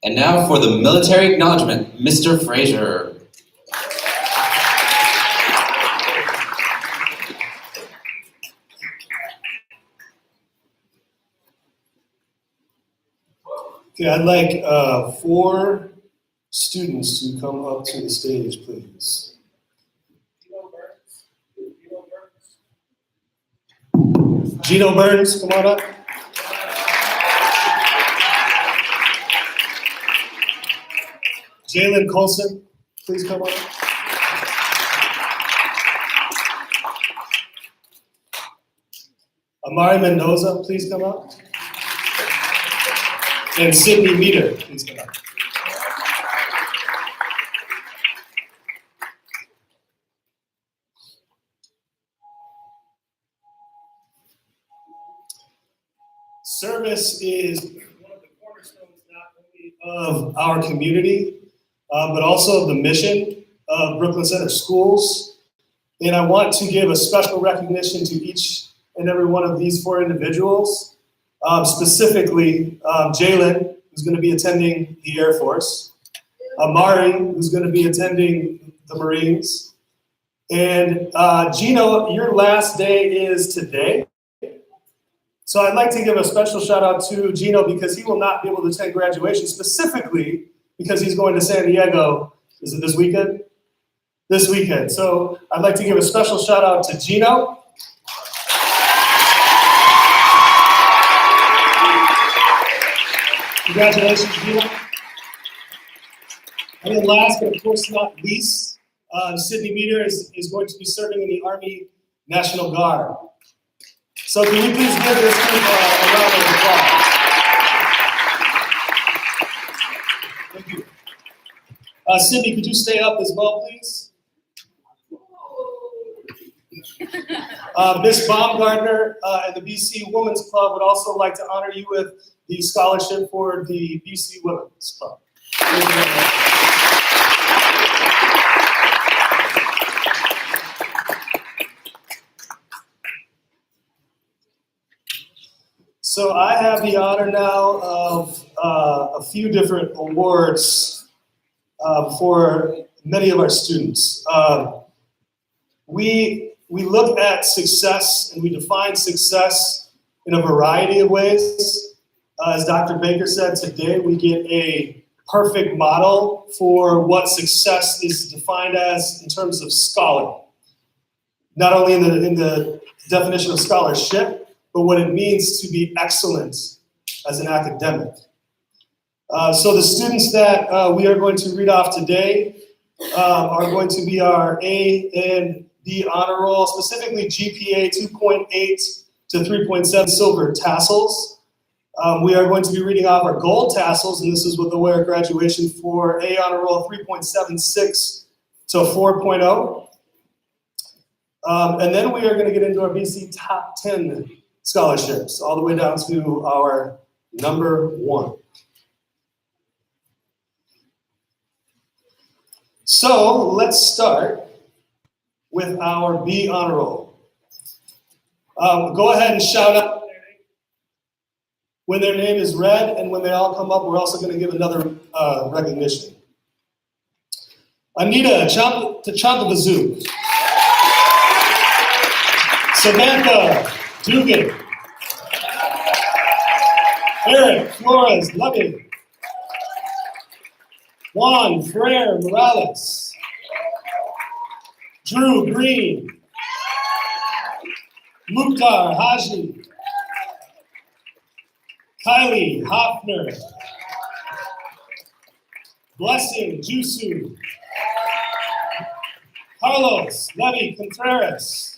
K: And now for the military acknowledgement, Mr. Frazier.
L: Okay, I'd like 4 students to come up to the stage, please. Gino Burns, come on up. Jalen Colson, please come on up. Amari Mendoza, please come up. And Sydney Meter, please come up. Service is one of the cornerstones not only of our community, but also of the mission of Brooklyn Center Schools. And I want to give a special recognition to each and every one of these 4 individuals. Specifically, Jalen, who's going to be attending the Air Force, Amari, who's going to be attending the Marines, and Gino, your last day is today. So I'd like to give a special shout out to Gino because he will not be able to attend graduation, specifically because he's going to San Diego. Is it this weekend? This weekend. So I'd like to give a special shout out to Gino. Congratulations, Gino. And then last, but of course not least, Sydney Meter is going to be serving in the Army National Guard. So can we please give this group a round of applause? Thank you. Sydney, could you stay up as well, please? Ms. Baumgartner and the BC Women's Club would also like to honor you with the scholarship for the BC Women's Club. Thank you very much. So I have the honor now of a few different awards for many of our students. We look at success and we define success in a variety of ways. As Dr. Baker said, today we get a perfect model for what success is defined as in terms of scholar. Not only in the definition of scholarship, but what it means to be excellent as an academic. So the students that we are going to read off today are going to be our A and B honor roll, specifically GPA 2.8 to 3.7 silver tassels. We are going to be reading off our gold tassels, and this is what they'll wear at graduation for A honor roll 3.76 to 4.0. And then we are going to get into our BC top 10 scholarships, all the way down to our number 1. So let's start with our B honor roll. Go ahead and shout out when their name is read, and when they all come up, we're also going to give another recognition. Anita Tachantabazoo. Samantha Dugan. Eric Flores Loving. Juan Ferrer Morales. Drew Green. Mukhtar Haji. Kylie Hoffner. Blessing Jusu. Carlos Levy Contreras.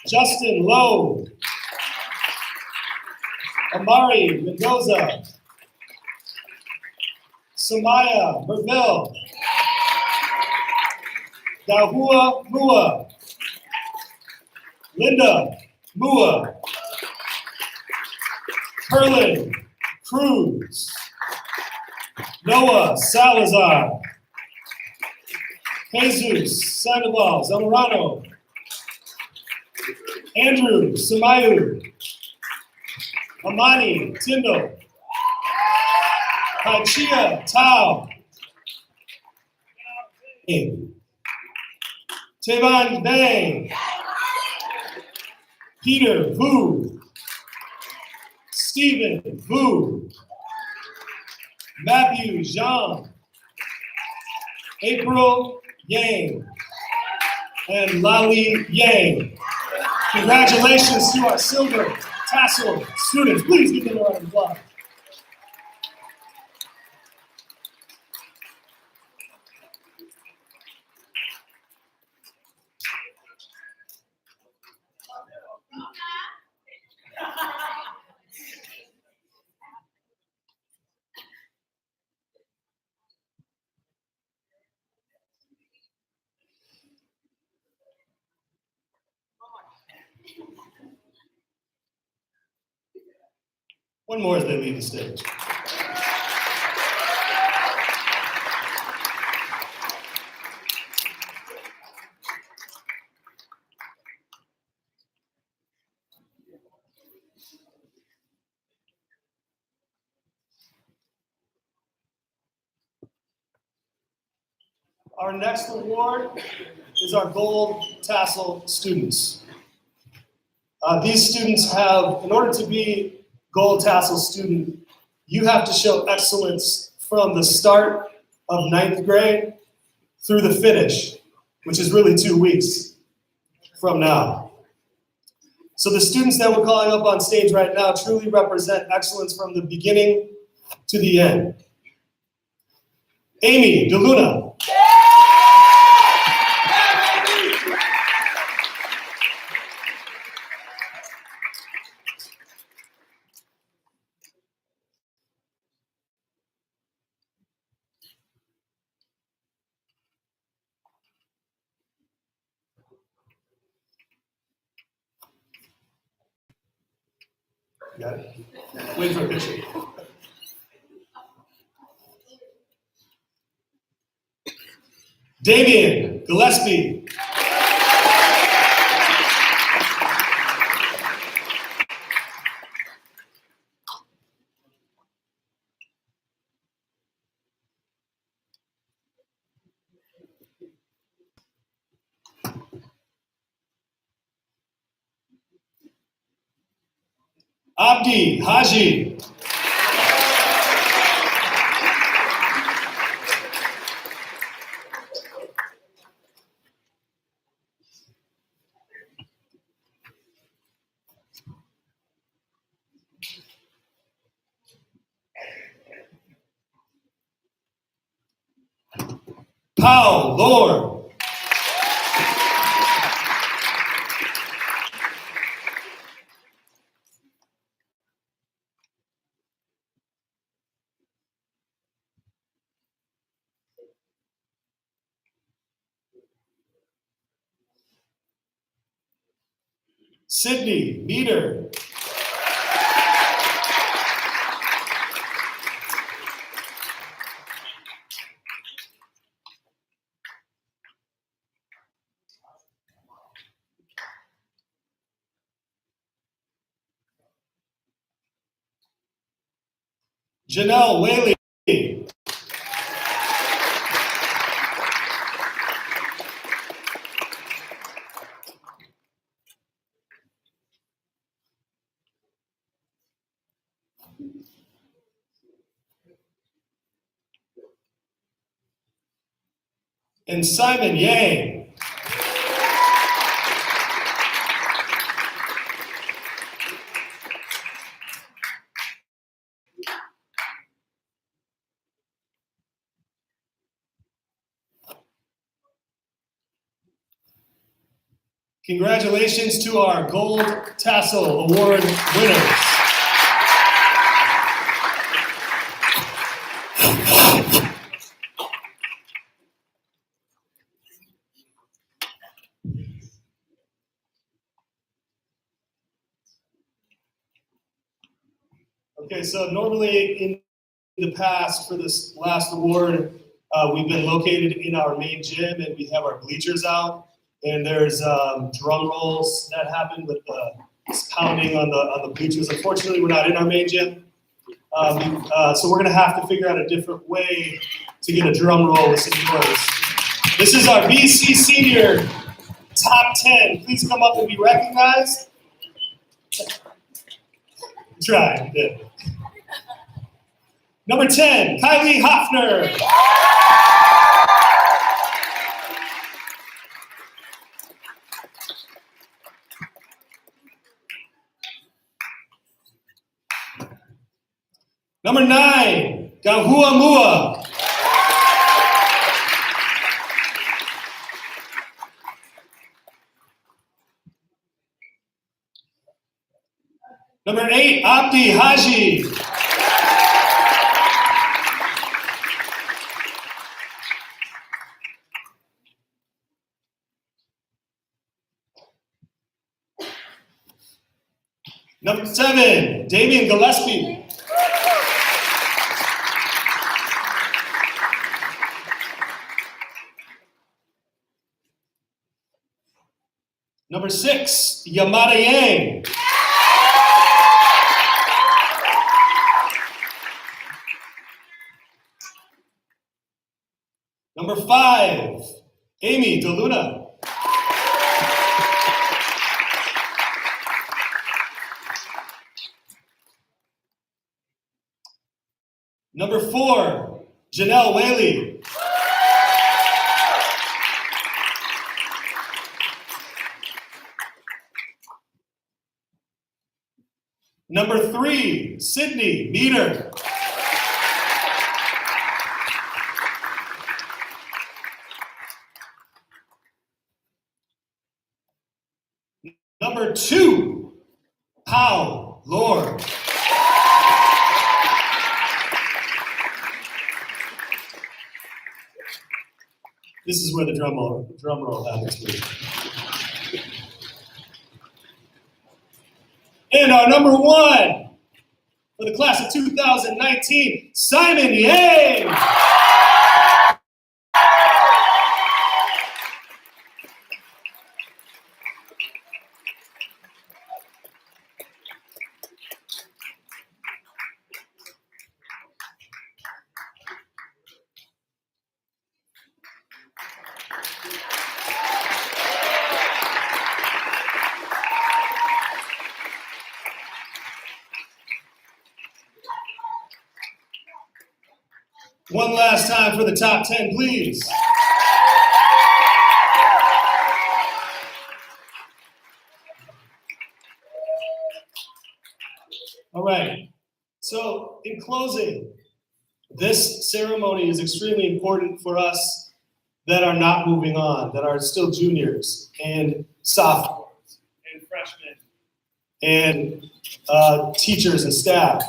L: Justin Lowe. Amari Mendoza. Samaya Merville. Dahua Mua. Linda Mua. Perlin Cruz. Noah Salazar. Jesus Sandoval Zamorano. Andrew Samayu. Amani Tindo. Hachia Tao. Tevan Bay. Peter Vu. Stephen Vu. Matthew Jean. April Yang. And Lali Yang. Congratulations to our silver tassel students. Please give them a round of applause. One more as they leave the stage. Our next award is our Gold Tassel students. These students have, in order to be Gold Tassel student, you have to show excellence from the start of 9th grade through the finish, which is really 2 weeks from now. So the students that we're calling up on stage right now truly represent excellence from the beginning to the end. Amy DeLuna. Got it? Wait for a picture. Damien Gillespie. Abdi Haji. Pao Lord. Sydney Meter. Janelle Whaley. And Simon Yang. Congratulations to our Gold Tassel Award winners. Okay, so normally in the past for this last award, we've been located in our main gym and we have our bleachers out. And there's drum rolls that happen with pounding on the bleachers. Unfortunately, we're not in our main gym. So we're gonna have to figure out a different way to get a drum roll with some noise. This is our BC Senior Top 10. Please come up and be recognized. Try, yeah. Number 10, Kylie Hoffner. Number 9, Gahua Mua. Number 8, Abdi Haji. Number 7, Damian Gillespie. Number 6, Yamada Yang. Number 5, Amy DeLuna. Number 4, Janelle Whaley. Number 3, Sydney Meter. Number 2, Pau Lord. This is where the drum roll happens, please. And our number 1 for the class of 2019, Simon Yang. One last time for the top 10, please. All right, so in closing, this ceremony is extremely important for us that are not moving on, that are still juniors and sophomores and freshmen and teachers and staff.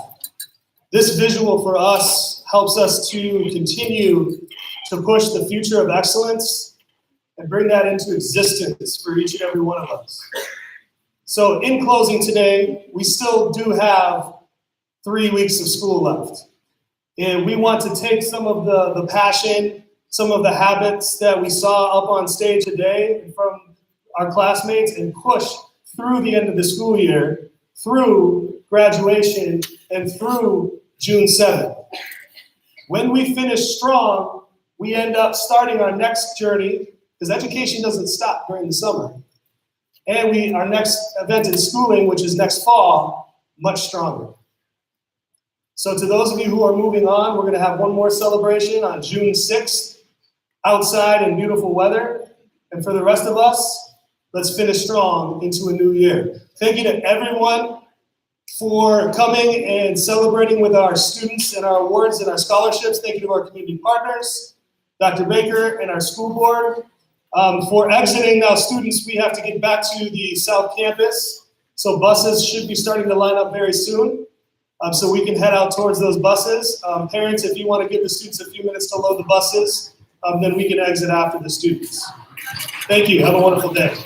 L: This visual for us helps us to continue to push the future of excellence and bring that into existence for each and every one of us. So in closing today, we still do have 3 weeks of school left. And we want to take some of the passion, some of the habits that we saw up on stage today from our classmates and push through the end of the school year, through graduation, and through June 7th. When we finish strong, we end up starting our next journey, because education doesn't stop during the summer. And our next event in schooling, which is next fall, much stronger. So to those of you who are moving on, we're going to have one more celebration on June 6th, outside in beautiful weather. And for the rest of us, let's finish strong into a new year. Thank you to everyone for coming and celebrating with our students and our awards and our scholarships. Thank you to our community partners, Dr. Baker and our school board. For exiting now, students, we have to get back to the South Campus. So buses should be starting to line up very soon. So we can head out towards those buses. Parents, if you want to give the students a few minutes to load the buses, then we can exit after the students. Thank you. Have a wonderful day.